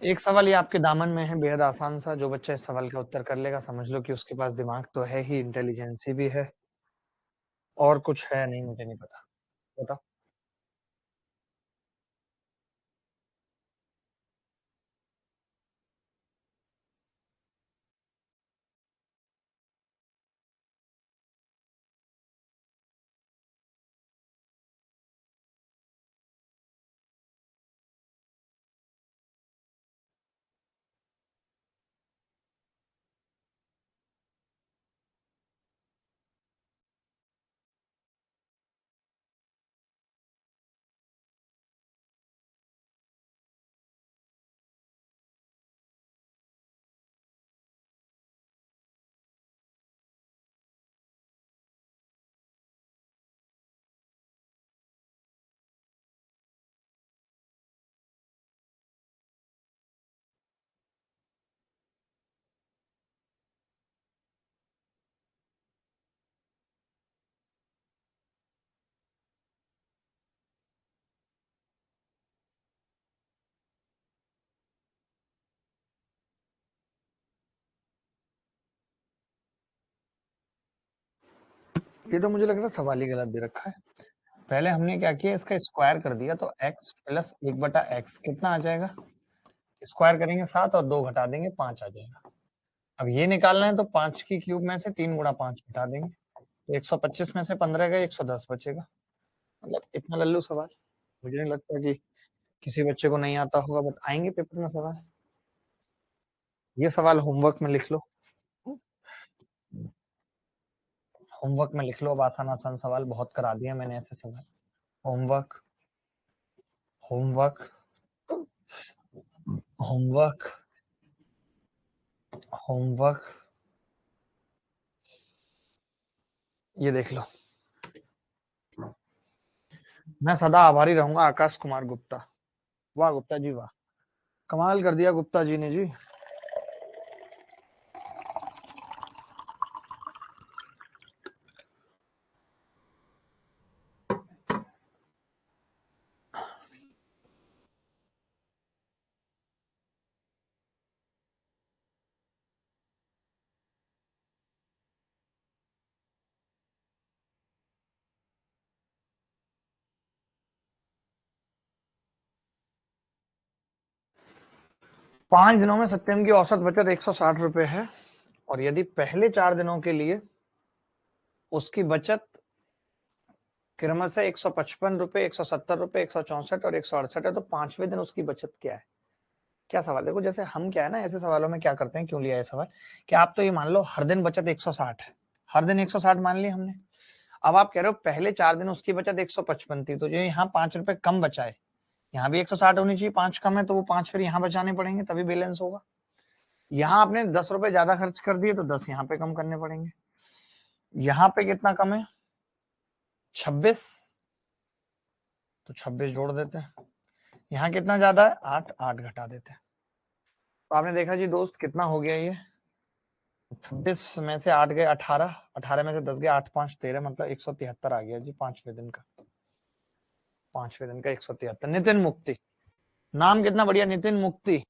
एक सवाल ये आपके दामन में है, बेहद आसान सा। जो बच्चा इस सवाल का उत्तर कर लेगा समझ लो कि उसके पास दिमाग तो है ही, इंटेलिजेंसी भी है, और कुछ है नहीं, मुझे नहीं पता। बताओ। ये तो मुझे लग रहा है सवाल ही गलत दे रखा है। पहले हमने क्या किया, इसका स्क्वायर कर दिया, तो x प्लस 1/x कितना आ जाएगा, स्क्वायर करेंगे 7 और 2 घटा देंगे 5 आ जाएगा। अब ये निकालना है तो 5 की क्यूब में से 3 गुणा 5 घटा देंगे, तो 125 में से 15 गए, 110 बचेगा। मतलब इतना लल्लू सवाल मुझे नहीं लगता कि किसी बच्चे को नहीं आता होगा, बट आएंगे पेपर में सवाल। ये सवाल होमवर्क में लिख लो, होमवर्क में लिख लो। अब आसान आसान सवाल बहुत करा दिया मैंने ऐसे सवाल। होमवर्क, होमवर्क, होमवर्क, होमवर्क, ये देख लो। मैं सदा आभारी रहूंगा आकाश कुमार गुप्ता। वाह गुप्ता जी वाह, कमाल कर दिया गुप्ता जी ने जी। 5 दिनों में सत्यम की औसत बचत 160 रुपए है, और यदि पहले 4 दिनों के लिए उसकी बचत क्रमशः 155 रुपए, 170 रुपए, 164 और 168 है, तो 5वें दिन उसकी बचत क्या है? क्या सवाल? देखो जैसे हम क्या है ना, ऐसे सवालों में क्या करते हैं, क्यों लिया है सवाल, कि आप तो ये मान लो हर दिन बचत 160 है, हर दिन 160 मान ली हमने। अब आप कह रहे हो पहले 4 दिन उसकी बचत 155 थी, तो जो यहाँ 5 रुपए कम बचा है, यहाँ भी 160 होनी चाहिए, 5 कम है तो वो 5 फिर यहाँ बचाने पड़ेंगे, तभी बैलेंस होगा। यहाँ आपने 10 रुपए ज्यादा खर्च कर दिए तो 10 यहाँ पे कम करने पड़ेंगे। यहाँ पे कितना कम है? 26, तो 26 जोड़ देते हैं। यहाँ कितना ज्यादा है? 8, 8 घटा देते हैं। तो आपने देखा जी दोस्त कितना हो गया ये, 26 में से 8 गए 18, 18 में से 10 गए 8, 5, 13, मतलब 173 आ गया जी 5वें दिन का। 5वें दिन का 173। नितिन मुक्ति, नाम कितना बढ़िया, नितिन मुक्ति।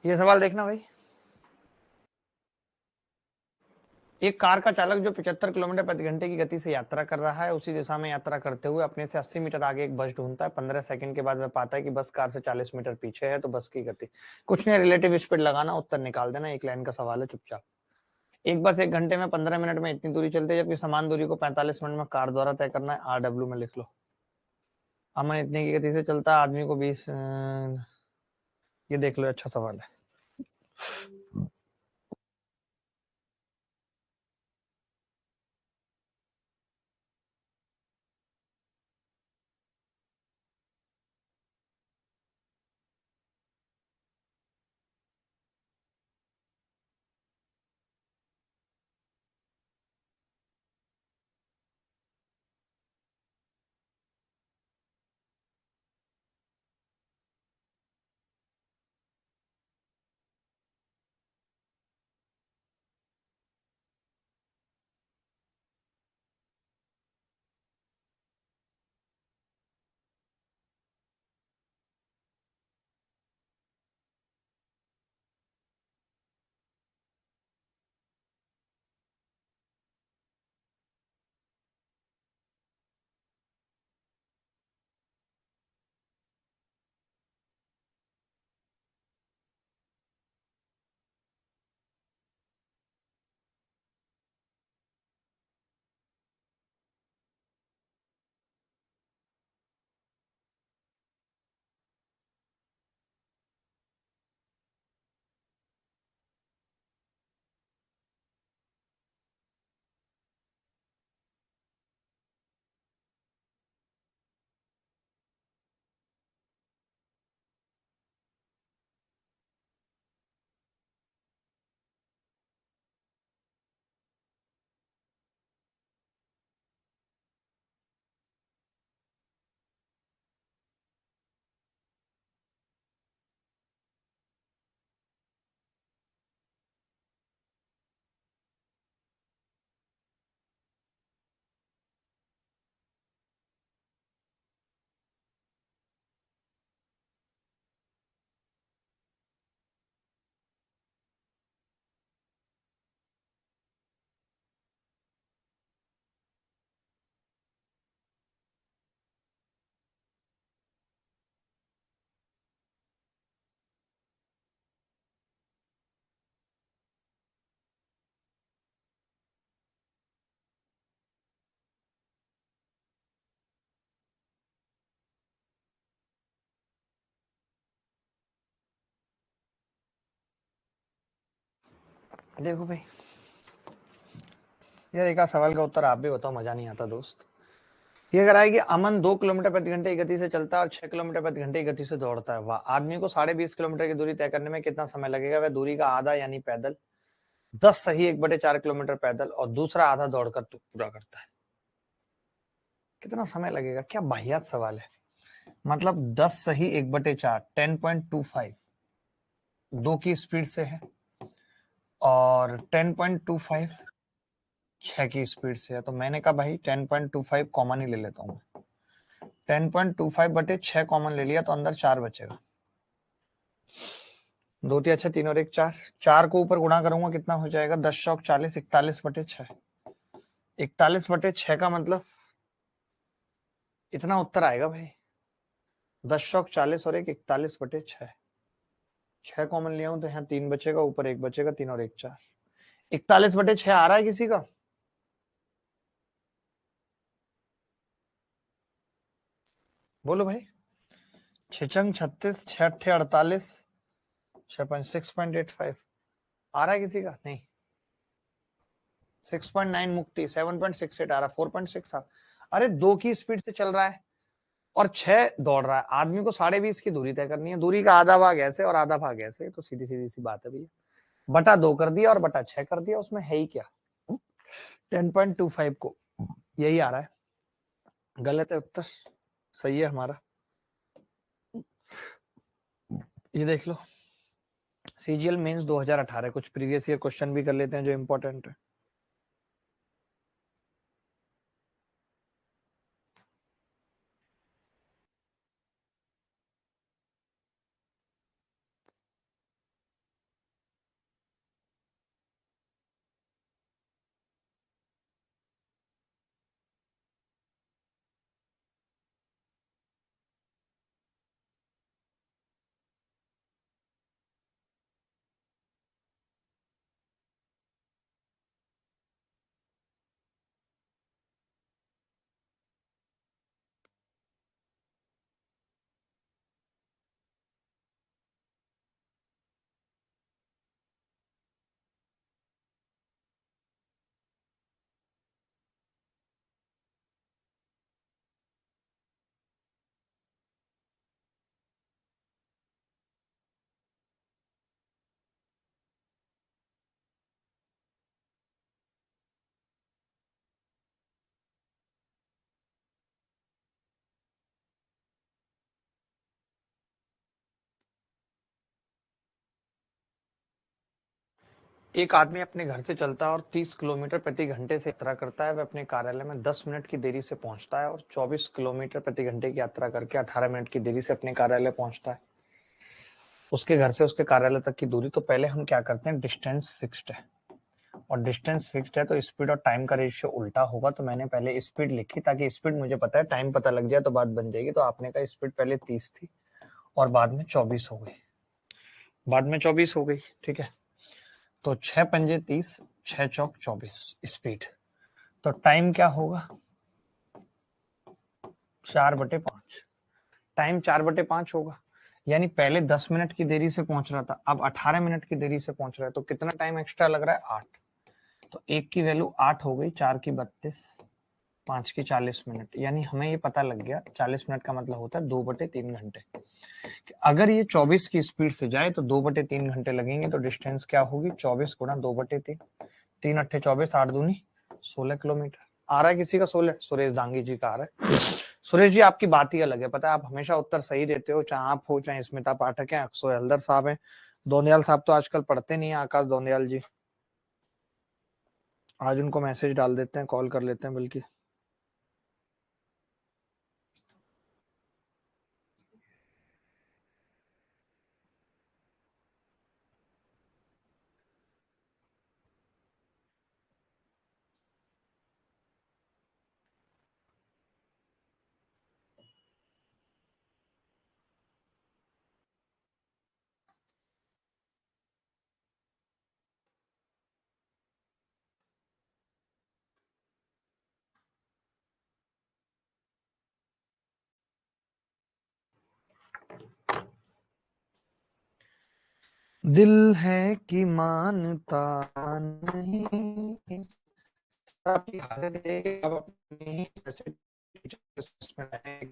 ये सवाल देखना भाई, एक कार का चालक जो 75 किलोमीटर प्रति घंटे की गति से यात्रा कर रहा है, उसी दिशा में यात्रा करते हुए अपने से 80 मीटर आगे एक बस ढूंढता है। 15 सेकंड के बाद वह पाता है कि बस कार से 40 मीटर पीछे है, तो बस की गति कुछ नहीं, रिलेटिव स्पीड लगाना, उत्तर निकाल देना। एक लाइन का सवाल है, चुपचाप। एक बस 1 घंटे में 15 मिनट में इतनी दूरी चलती है, जबकि समान दूरी को 45 मिनट में कार द्वारा तय करना है। RW में लिख लो। अमन इतनी की गति से चलता है, आदमी को 20, ये देख लो, अच्छा सवाल है। देखो भाई यार, एक सवाल का उत्तर आप भी बताओ, मजा नहीं आता दोस्त। ये अगर आएगी अमन 2 किलोमीटर प्रति घंटे की गति से चलता है और 6 किलोमीटर प्रति घंटे की गति से दौड़ता है, वह आदमी को 20.5 किलोमीटर की दूरी तय करने में कितना समय लगेगा? वह दूरी का आधा यानी पैदल, 10 सही 1/4 किलोमीटर पैदल और दूसरा आधा दौड़कर तो पूरा करता है। कितना समय लगेगा? क्या वाहियात सवाल है। मतलब 10 सही 1/4, 10.25 2 की स्पीड से है, और 10.25 6 की स्पीड से है। तो मैंने कहा भाई 10.25 कॉमन ही ले लेता हूँ। 10.25/6 कॉमन ले लिया तो अंदर 4 बचेगा। 2 3 अच्छा 3 और 1 4, 4 को ऊपर गुणा करूंगा कितना हो जाएगा? 10 चौक 40, 41/6। 41/6 का मतलब इतना उत्तर आएगा भाई। 10 चौक 40 और 1 41/6। 6 कॉमन लिया हूं तो यहाँ 3 बचेगा, ऊपर 1 बचेगा, 3 और 1 4। 41/6 आ रहा है किसी का? बोलो भाई। 6 36, 6 48, 6.85 आ रहा है किसी का? नहीं। 6.9 मुक्ति, 7.68 आ रहा, 4.6 अरे 2 की स्पीड से चल रहा है और 6 दौड़ रहा है। आदमी को 20.5 की दूरी तय करनी है, दूरी का आधा भाग ऐसे और आधा भाग ऐसे, तो सीधी सीधी सी बात है भैया। बटा 2 कर दिया और बटा 6 कर दिया, उसमें है ही क्या? 10.25 को यही आ रहा है। गलत है उत्तर, सही है हमारा। ये देख लो, सीजीएल मेंस 2018, कुछ प्रीवियस ईयर क्वेश्चन भी कर लेते हैं जो इंपॉर्टेंट है। एक आदमी अपने घर से चलता है और 30 किलोमीटर प्रति घंटे से यात्रा करता है। वह अपने कार्यालय में 10 मिनट की देरी से पहुंचता है और 24 किलोमीटर प्रति घंटे की यात्रा करके 18 मिनट की देरी से अपने कार्यालय पहुंचता है। उसके घर से उसके कार्यालय तक की दूरी। तो पहले हम क्या करते हैं, डिस्टेंस फिक्स्ड है और डिस्टेंस फिक्स्ड है तो स्पीड और टाइम का रेशियो उल्टा होगा। तो मैंने पहले स्पीड लिखी ताकि स्पीड मुझे पता है, टाइम पता लग जाए तो बात बन जाएगी। तो आपने कहा स्पीड पहले 30 थी और बाद में 24 हो गई, बाद में 24 हो गई, ठीक है। तो 6 पंजे 30, 6 चौक 24 स्पीड। तो टाइम क्या होगा? 4/5। टाइम 4/5 होगा, यानी पहले 10 मिनट की देरी से पहुंच रहा था, अब 18 मिनट की देरी से पहुंच रहा है। तो कितना टाइम एक्स्ट्रा लग रहा है? 8। तो 1 की वैल्यू 8 हो गई, 4 की 32, 5 की 40 मिनट। यानी हमें ये पता लग गया 40 मिनट का मतलब होता है 2/3 घंटे। अगर ये 24 की स्पीड से जाए तो 2/3 घंटे लगेंगे। तो डिस्टेंस क्या होगी? 24 गुणा 2/3, 3 अट्ठे 24, 8 दूनी 16 किलोमीटर। आ रहा है किसी का 16? सुरेश दांगी जी का आ रहा है। सुरेश जी आपकी बात ही अलग है, पता है आप हमेशा उत्तर सही देते हो, चाहे आप हो चाहे स्मिता पाठक है, अक्षय हल्दर साहब है। दोनियाल साहब तो आजकल पढ़ते नहीं है, आकाश दोनियाल जी। आज उनको मैसेज डाल देते हैं, कॉल कर लेते हैं बल्कि। दिल है कि मानता नहीं। आपकी हालत है कि आप अपनी जैसे टीचर में आए,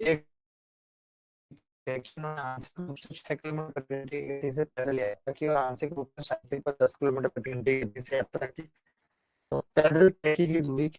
एक आंशिक रूप से 6 किलोमीटर प्रति घंटे की गति से पैदल यात्रा की और आंशिक रूप से साइकिल पर 10 किलोमीटर प्रति घंटे की गति से यात्रा की। तो पैदल तय की दूरी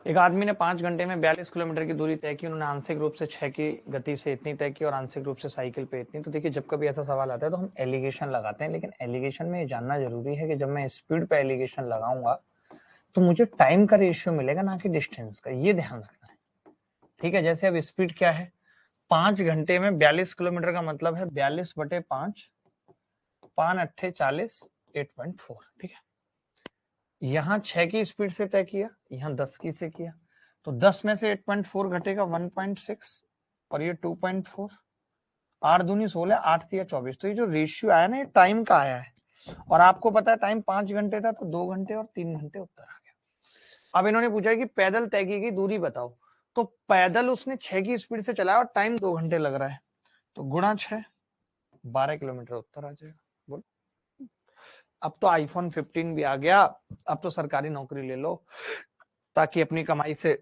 एक आदमी ने 5 घंटे में 42 किलोमीटर की दूरी तय की। उन्होंने आंशिक रूप से 6 की गति से इतनी तय की और आंशिक रूप से साइकिल पे इतनी। तो देखिए, जब कभी ऐसा सवाल आता है तो हम एलिगेशन लगाते हैं, लेकिन एलिगेशन में ये जानना जरूरी है कि जब मैं स्पीड पे एलिगेशन लगाऊंगा तो मुझे टाइम का रेशियो मिलेगा, ना कि डिस्टेंस का। ये ध्यान रखना है, ठीक है। जैसे अब स्पीड क्या है, 5 घंटे में 42 किलोमीटर का मतलब है 42/5, 5×8 = 40, 8.4, ठीक है। यहाँ 6 की स्पीड से तय किया, यहाँ 10 की से किया, तो 10 में से 8.4 घटेगा 1.6 और ये 2.4। 8 दूनी 16, 8 तिया 24। तो ये जो रेशियो आया ना, ये टाइम का आया है। और आपको पता है टाइम 5 घंटे था, तो 2 घंटे और 3 घंटे उत्तर आ गया। अब इन्होंने पूछा कि पैदल तय की गई दूरी बताओ। तो पैदल उसने 6 की स्पीड से चलाया और टाइम 2 घंटे लग रहा है, तो गुणा 6, 12 किलोमीटर उत्तर आ जाएगा। बोल, अब तो आईफोन 15 भी आ गया, अब तो सरकारी नौकरी ले लो ताकि अपनी कमाई से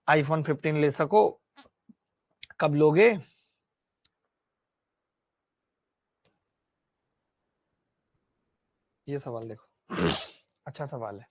आईफोन 15 ले सको। कब लोगे? ये सवाल देखो, अच्छा सवाल है।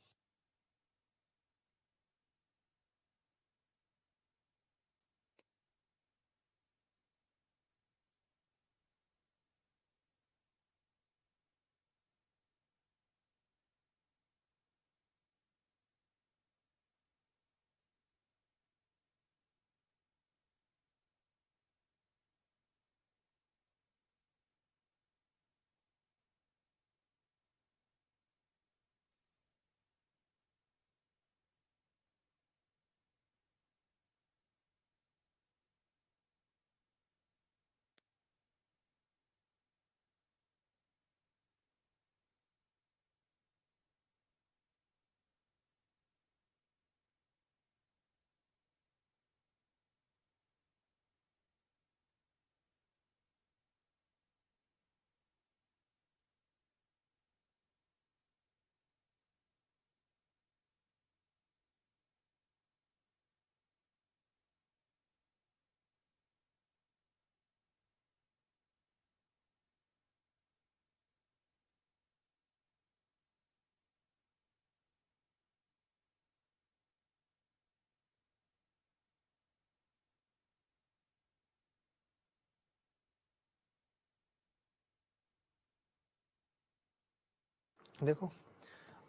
देखो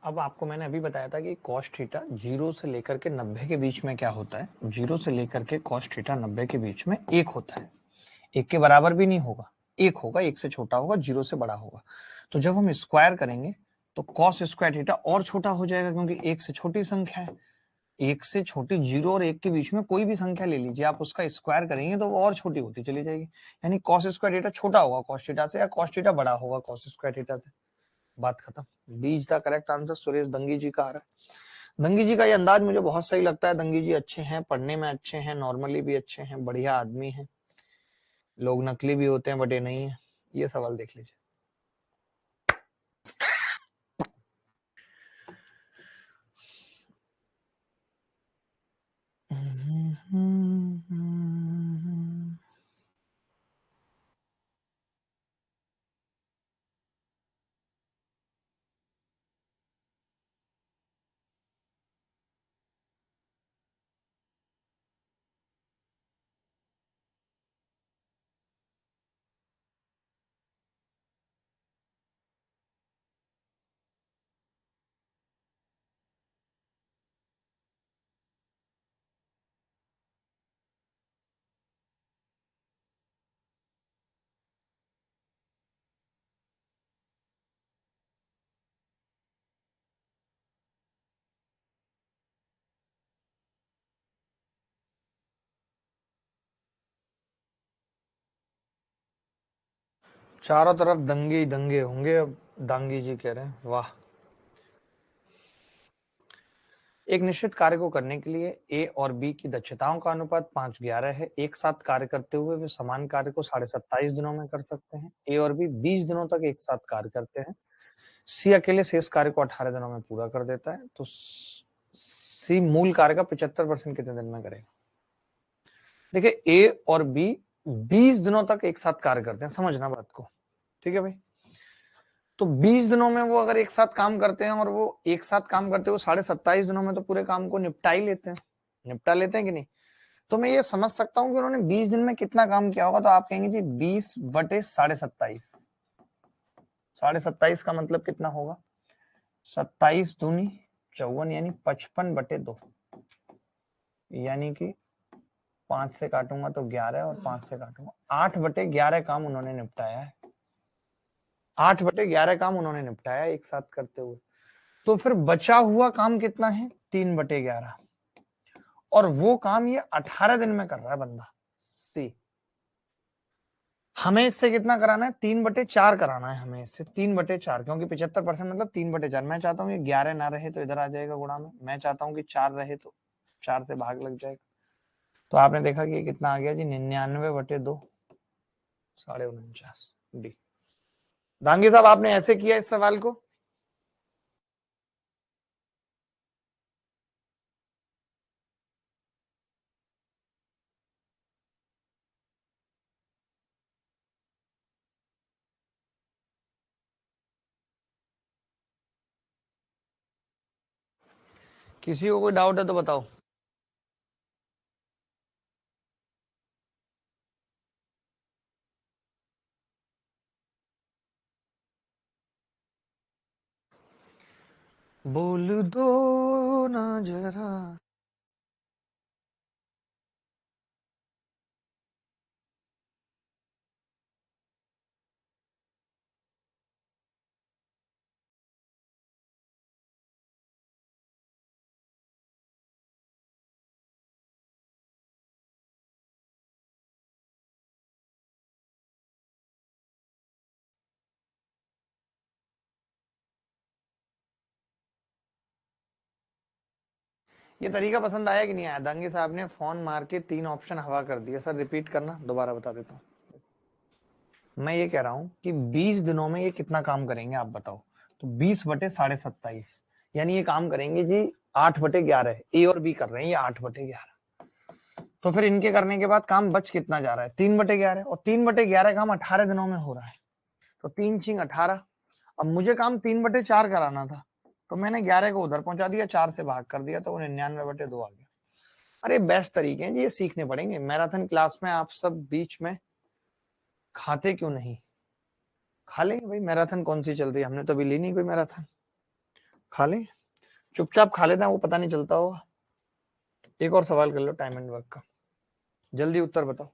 अब आपको मैंने अभी बताया था कि cos थीटा 0 से लेकर के 90 के बीच में क्या होता है, 0 से लेकर के cos थीटा 90 के बीच में 1 होता है, 1 के बराबर भी नहीं होगा, 1 होगा, 1 से छोटा होगा, 0 से बड़ा होगा। तो जब हम स्क्वायर करेंगे तो cos स्क्वायर थीटा और छोटा हो जाएगा, क्योंकि 1 से छोटी संख्या है, 1 से छोटी 0 और 1 के बीच में कोई भी संख्या ले लीजिए, आप उसका स्क्वायर करेंगे तो वो और छोटी होती चली जाएगी, यानी cos स्क्वायर थीटा छोटा होगा cos थीटा से, या cos थीटा बड़ा होगा cos स्क्वायर थीटा से। बात खत्म। B is the correct answer. Suresh Dangi ji का आ रहा है। दंगी जी का ये अंदाज मुझे बहुत सही लगता है। दंगी जी अच्छे हैं, पढ़ने में अच्छे हैं, नॉर्मली भी अच्छे हैं, बढ़िया आदमी हैं। लोग नकली भी होते हैं बट ये नहीं है। ये सवाल देख लीजिए। चारों तरफ दंगे ही दंगे होंगे। अब दांगी जी कह रहे हैं वाह। एक निश्चित कार्य को करने के लिए ए और बी की दक्षताओं का अनुपात 5:11 है। एक साथ कार्य करते हुए वे समान कार्य को 27.5 दिनों में कर सकते हैं। ए और बी 20 दिनों तक एक साथ कार्य करते हैं। सी अकेले शेष कार्य को 18 दिनों में पूरा कर देता है। तो सी मूल कार्य का 75% कितने दिन में करेगा? देखिए ए और बी 20 दिनों तक एक साथ कार्य करते हैं, समझना बात को, ठीक है भाई। तो 20 दिनों में वो अगर एक साथ काम करते हैं और वो एक साथ काम करते हुए 27.5 दिनों में तो पूरे काम को निपटा ही लेते हैं, निपटा लेते हैं कि नहीं। तो मैं ये समझ सकता हूं कि उन्होंने 20 दिन में कितना काम किया होगा। तो आप कहेंगे जी 20/27.5, 27.5 का मतलब कितना होगा? 27 दूनी 54, यानी 55/2, यानी कि 5 से काटूंगा तो 11 और 5 से काटूंगा 8/11 काम उन्होंने निपटाया है। 8/11 काम उन्होंने निपटाया एक साथ करते हुए। तो फिर बचा हुआ काम कितना है? 3/11, और वो काम ये 18 दिन में कर रहा है बंदा। सी हमें इससे कितना कराना है? 3/4 कराना है हमें इससे, 3/4, क्योंकि 75% मतलब 3/4। मैं चाहता हूँ ये 11 ना रहे तो इधर आ जाएगा गुणा में, मैं चाहता हूँ कि 4 रहे तो 4 से भाग लग जाएगा। तो आपने देखा कि ये कितना आ गया जी? 99/2, 49.5 डी। दांगी साहब आपने ऐसे किया इस सवाल को? किसी को कोई डाउट है तो बताओ। बोल दो ना जरा। ये तरीका पसंद आया कि नहीं आया? दांगी साहब ने फोन मार के 3 ऑप्शन हवा कर दिए। सर रिपीट करना, दोबारा बता देता हूँ। मैं ये कह रहा हूँ कि 20 दिनों में ये कितना काम करेंगे आप बताओ। तो 20/27.5, यानी ये काम करेंगे जी 8/11। ए और बी कर रहे हैं ये 8/11। तो फिर इनके करने के बाद काम बच कितना जा रहा है? 3/11, और 3/11 काम 18 दिनों में हो रहा है। तो 3×18। अब मुझे काम 3/4 कराना था, तो मैंने 11 को उधर पहुंचा दिया, 4 से भाग कर दिया, तो वो 99/2 आ गया। अरे बेस्ट तरीके हैं जी, ये सीखने पड़ेंगे। मैराथन क्लास में आप सब बीच में खाते क्यों नहीं? खा लेंगे भाई। मैराथन कौन सी चल रही है? हमने तो अभी ली नहीं कोई मैराथन। खा लें, चुपचाप खा लेते हैं, वो पता नहीं चलता होगा। एक और सवाल कर लो टाइम एंड वर्क का, जल्दी उत्तर बताओ।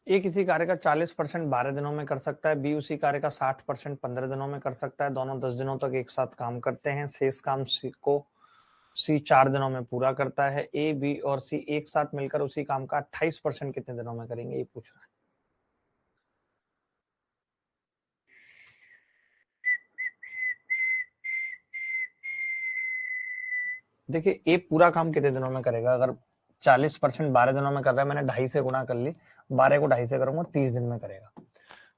ए किसी कार्य का 40% 12 दिनों में कर सकता है, बी उसी कार्य का 60% 15 दिनों में कर सकता है, दोनों 10 दिनों तक एक साथ काम करते हैं, शेष काम सी को सी 4 दिनों में पूरा करता है। ए, बी और सी एक साथ मिलकर उसी काम का 28% कितने दिनों में करेंगे, ये पूछ रहा है। देखिए ए पूरा काम कितने दिनों में करेगा, अगर 40% 12 दिनों में कर रहा है, मैंने 2.5 से गुणा कर ली, 12 को 2.5 से करूंगा 30 दिन में करेगा।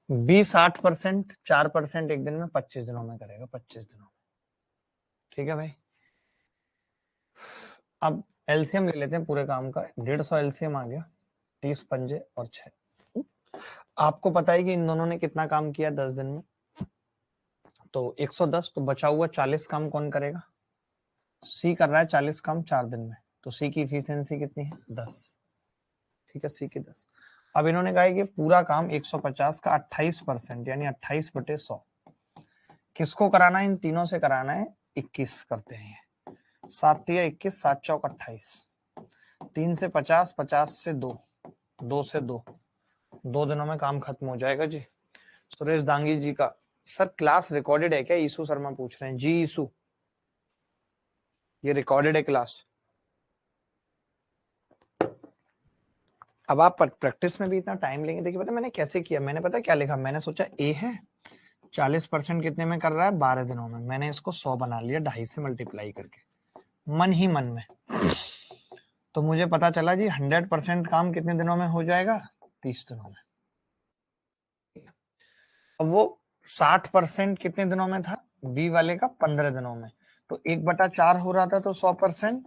बी 60% 4% एक दिन में 25 दिनों में करेगा, 25 दिनों में। ठीक है भाई, अब एलसीएम ले लेते हैं पूरे काम का, 150 एलसीएम आ गया, 30 पंजे और 6। आपको पता है कि इन दोनों ने कितना काम किया 10 दिन में, तो 110, तो बचा हुआ 40 काम कौन करेगा, सी कर रहा है 40 काम 4 दिन में, तो सी की इफिशियंसी कितनी है 10। ठीक है, सी की 10। अब इन्होंने कहा है कि पूरा काम 150 का 28% यानी 28/100 किसको कराना है, इन तीनों से कराना है। 21 करते हैं, 7 तिया 21, 7 चौक 28, 3 से 50, 50 से 2, 2 से 2, 2 दिनों में काम खत्म हो जाएगा जी। सुरेश दांगी जी का सर क्लास रिकॉर्डेड है क्या, ईसु शर्मा पूछ रहे हैं जी। ईसु, ये रिकॉर्डेड है क्लास। अब आप प्रैक्टिस में भी इतना टाइम लेंगे, देखिए पता मैंने कैसे किया, मैंने पता क्या लिखा, मैंने सोचा ए है 40% कितने में कर रहा है 12 दिनों में, मैंने इसको 100 बना लिया 2.5 से मल्टीप्लाई करके, मन ही मन में। तो मुझे पता चला जी 100% काम कितने दिनों में हो जाएगा, 30 दिनों में। अब वो 60% कितने दिनों में था, बी वाले का 15 दिनों में, तो 1/4 हो रहा था, तो 100%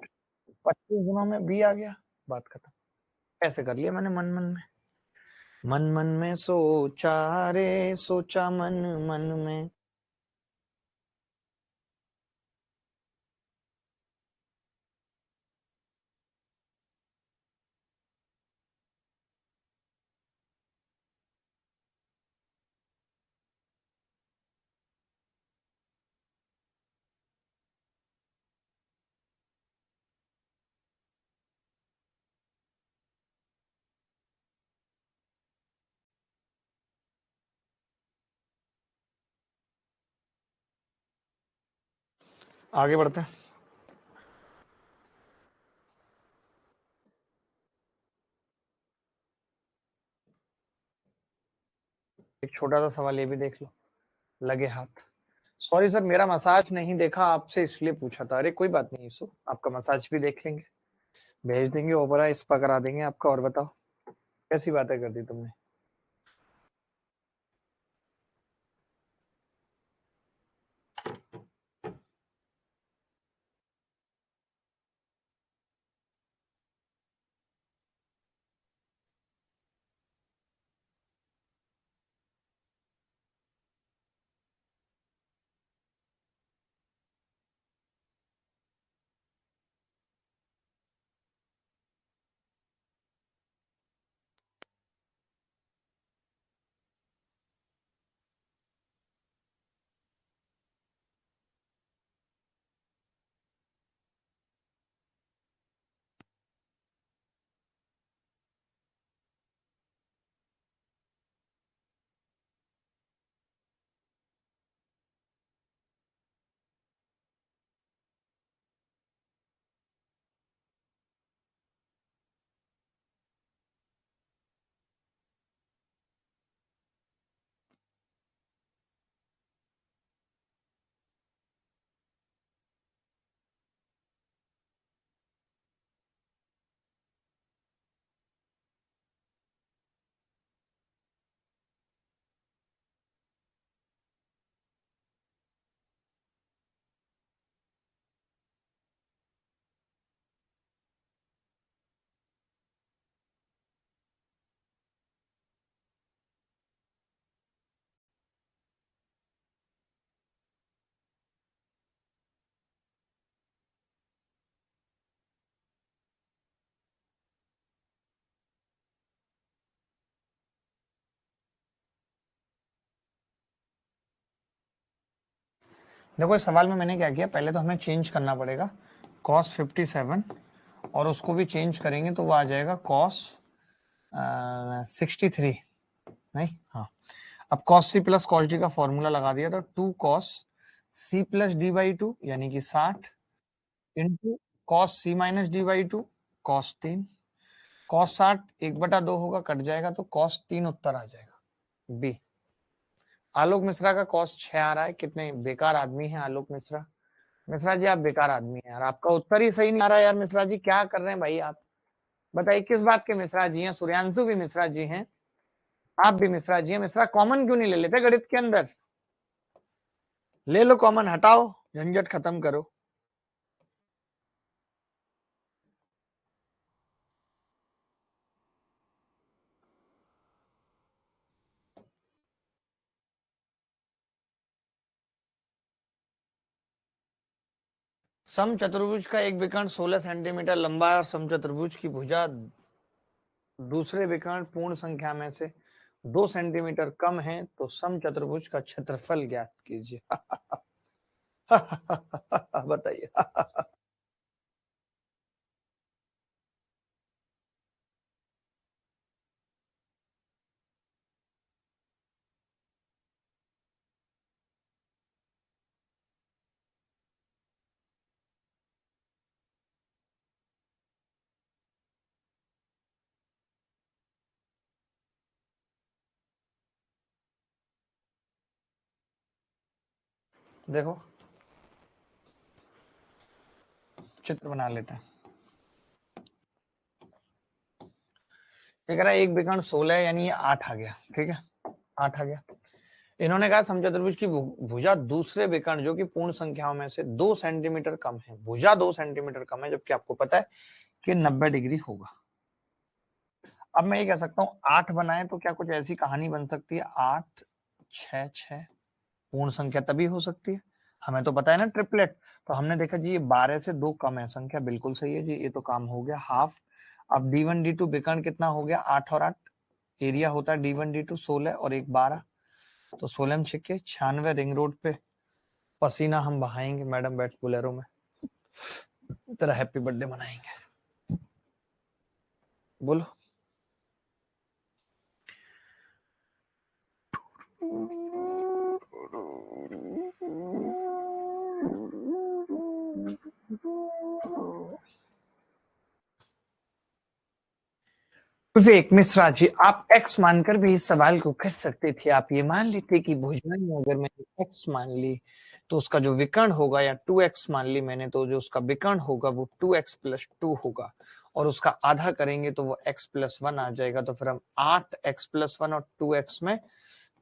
25 दिनों में बी आ गया, बात खत्म। ऐसे कर लिया मैंने मन मन में, मन मन में सोचा रे सोचा मन मन में। आगे बढ़ते हैं। एक छोटा सा सवाल ये भी देख लो, लगे हाथ। सॉरी सर, मेरा मसाज नहीं देखा आपसे इसलिए पूछा था। अरे कोई बात नहीं ईसु, आपका मसाज भी देख लेंगे, भेज देंगे ओबरा स्पा करा देंगे आपका। और बताओ कैसी बातें कर दी तुमने। देखो इस सवाल में मैंने क्या किया, पहले तो हमें चेंज करना पड़ेगा cos 57 और उसको भी चेंज करेंगे तो वो आ जाएगा cos 63, नहीं हाँ। अब cos c plus cos d का फॉर्मूला लगा दिया तो 2 cos c plus D by two यानी कि 60 into cos c minus D by two cos 3, cos 60 1/2 होगा, कट जाएगा तो cos 3 उत्तर आ जाएगा बी। आलोक मिश्रा का cos 6 आ रहा है, कितने बेकार आदमी है आलोक मिश्रा। मिश्रा जी आप बेकार आदमी है यार, आपका उत्तर ही सही नहीं आ रहा है यार। मिश्रा जी क्या कर रहे हैं भाई आप, बताइए किस बात के मिश्रा जी हैं। सूर्यांशु भी मिश्रा जी हैं, आप भी मिश्रा जी हैं। मिश्रा कॉमन क्यों नहीं ले लेते गणित के अंदर, ले लो कॉमन, हटाओ झंझट खत्म करो। सम चतुर्भुज का एक विकर्ण 16 सेंटीमीटर लंबा है और सम चतुर्भुज की भुजा दूसरे विकर्ण पूर्ण संख्या में से 2 सेंटीमीटर कम है, तो सम चतुर्भुज का क्षेत्रफल ज्ञात कीजिए। बताइए। देखो चित्र बना लेते हैं। ये कह रहा है एक विकर्ण 16 है यानी ये 8 आ गया, ठीक है 8 आ गया। इन्होंने कहा समचतुर्भुज की भुजा दूसरे विकर्ण जो कि पूर्ण संख्याओं में से 2 सेंटीमीटर कम है, भुजा 2 सेंटीमीटर कम है, जबकि आपको पता है कि 90 डिग्री होगा। अब मैं ये कह सकता हूँ 8 बनाए तो क्या कुछ ऐसी कहानी बन सकती है 8 6 6 पूर्ण संख्या तभी हो सकती है, हमें तो पता है ना ट्रिपलेट। तो हमने देखा जी ये 12 से 2 कम है, संख्या बिल्कुल सही है जी, ये तो काम हो गया हाफ। अब D1 D2 विकर्ण कितना हो गया 8 और 8, एरिया होता है D1 D2 16 और 1 12, तो 16 में 6 96 रिंग रोड पे पसीना हम बहाएंगे मैडम बैठ बोलेरो में, तेरा हैप्पी बर्थडे मनाएंगे। बोलो विवेक मिश्रा जी, आप x मानकर भी इस सवाल को कर सकते थे। आप ये मान लेते कि भुजा में अगर मैंने x मान ली तो उसका जो विकर्ण होगा, या 2x मान ली मैंने तो जो उसका विकर्ण होगा वो 2x प्लस 2 होगा, और उसका आधा करेंगे तो वो x प्लस 1 आ जाएगा। तो फिर हम 8x प्लस 1 और 2x में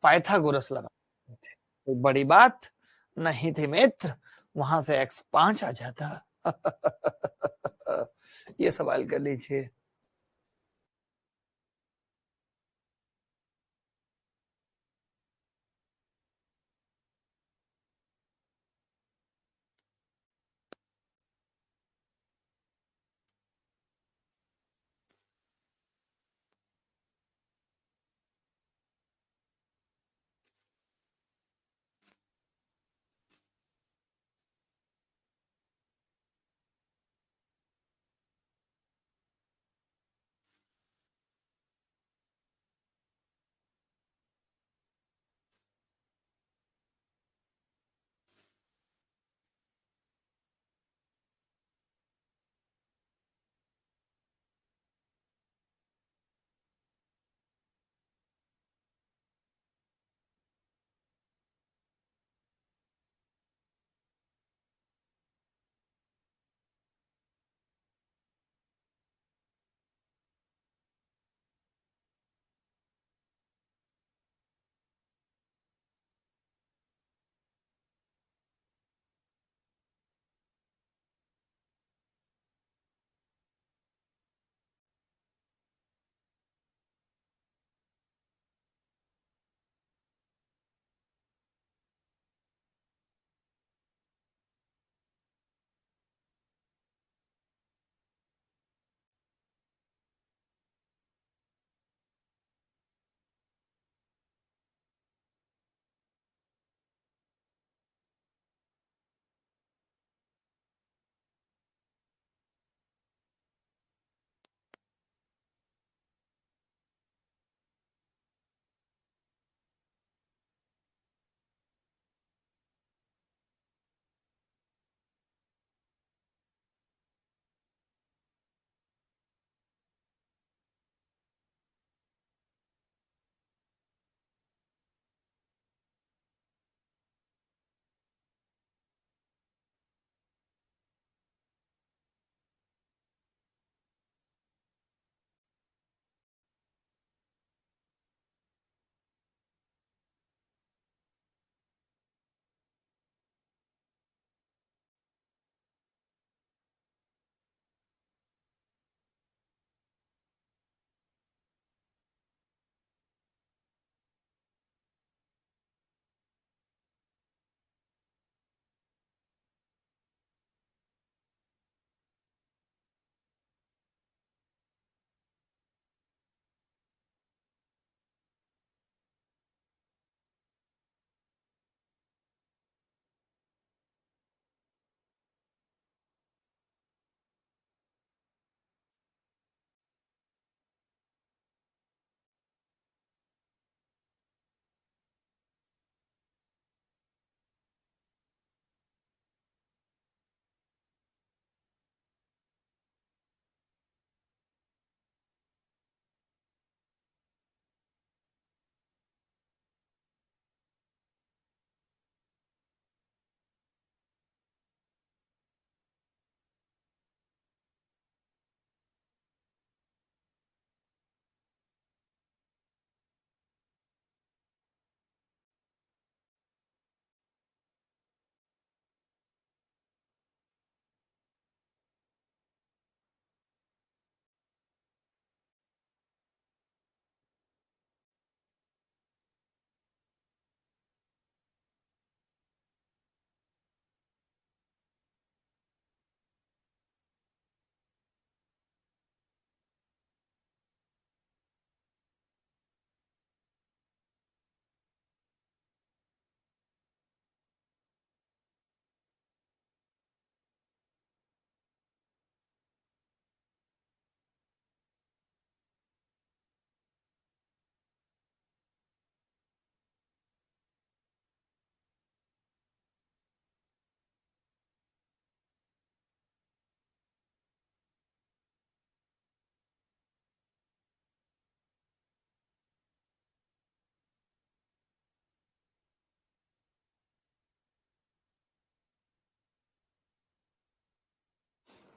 पाइथागोरस लगा सकते थे, कोई बड़ी बात नहीं थी मित्र, वहां से x 5 आ जाता। ये सवाल कर लीजिए।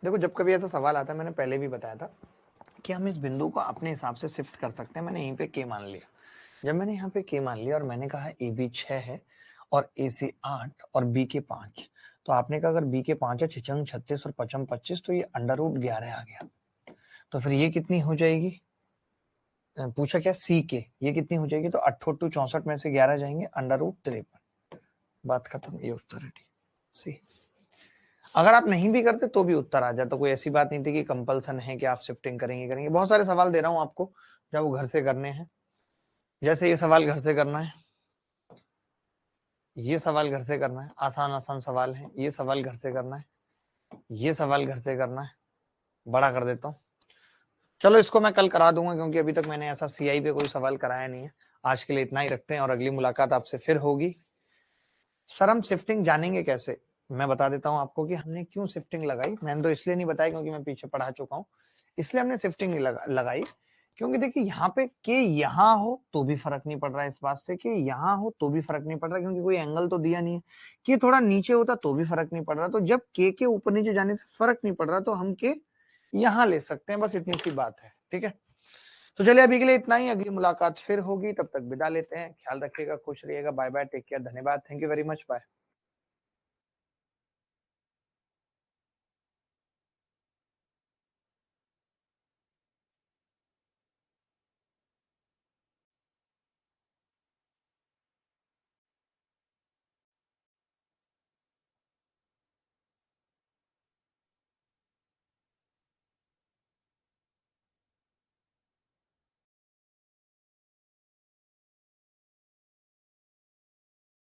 देखो जब कभी ऐसा सवाल आता है, मैंने पहले भी बताया था कि हम इस बिंदु को अपने हिसाब से शिफ्ट कर सकते हैं। मैंने यहीं पे k मान लिया। जब मैंने यहाँ पे k मान लिया और मैंने कहा ए बी 6 है और ए सी 8 और बी के 5, तो आपने कहा अगर बी के 5 है, 6 36 और 5 25, तो ये √11 आ गया। तो फिर ये कितनी हो जाएगी, पूछा क्या, सी के, ये कितनी हो जाएगी, तो 8 64 में से 11 जाएंगे, √53। बात खत्म, ये उत्तर है डी सी। अगर आप नहीं भी करते तो भी उत्तर आ जाता, कोई ऐसी बात नहीं थी कि कंपल्सन है कि आप शिफ्टिंग करेंगे। बहुत सारे सवाल दे रहा हूं आपको, जब वो घर से करने हैं। जैसे ये सवाल घर से करना है, ये सवाल घर से करना है, आसान आसान सवाल है। ये सवाल घर से करना है, ये सवाल घर से करना है। बड़ा कर देता हूँ, चलो इसको मैं कल करा दूंगा, क्योंकि अभी तक मैंने ऐसा सीआई पे कोई सवाल कराया नहीं है। आज के लिए इतना ही रखते हैं और अगली मुलाकात आपसे फिर होगी। सर हम शिफ्टिंग जानेंगे कैसे, मैं बता देता हूं आपको कि हमने क्यों शिफ्टिंग लगाई। मैंने तो इसलिए नहीं बताया क्योंकि मैं पीछे पढ़ा चुका हूं, इसलिए हमने शिफ्टिंग नहीं लगाई। क्योंकि देखिए यहाँ पे के यहाँ हो तो भी फर्क नहीं पड़ रहा है, इस बात से कि यहाँ हो तो भी फर्क नहीं पड़ रहा, क्योंकि कोई एंगल तो दिया नहीं है। कि थोड़ा नीचे होता तो भी फर्क नहीं पड़ रहा। तो जब के ऊपर नीचे जाने से फर्क नहीं पड़ रहा, तो हम के यहाँ ले सकते हैं, बस इतनी सी बात है। ठीक है, तो चलिए अभी के लिए इतना ही, अगली मुलाकात फिर होगी, तब तक विदा लेते हैं। ख्याल रखिएगा, खुश रहिएगा, बाय बाय, टेक केयर, धन्यवाद, thank you very much, bye.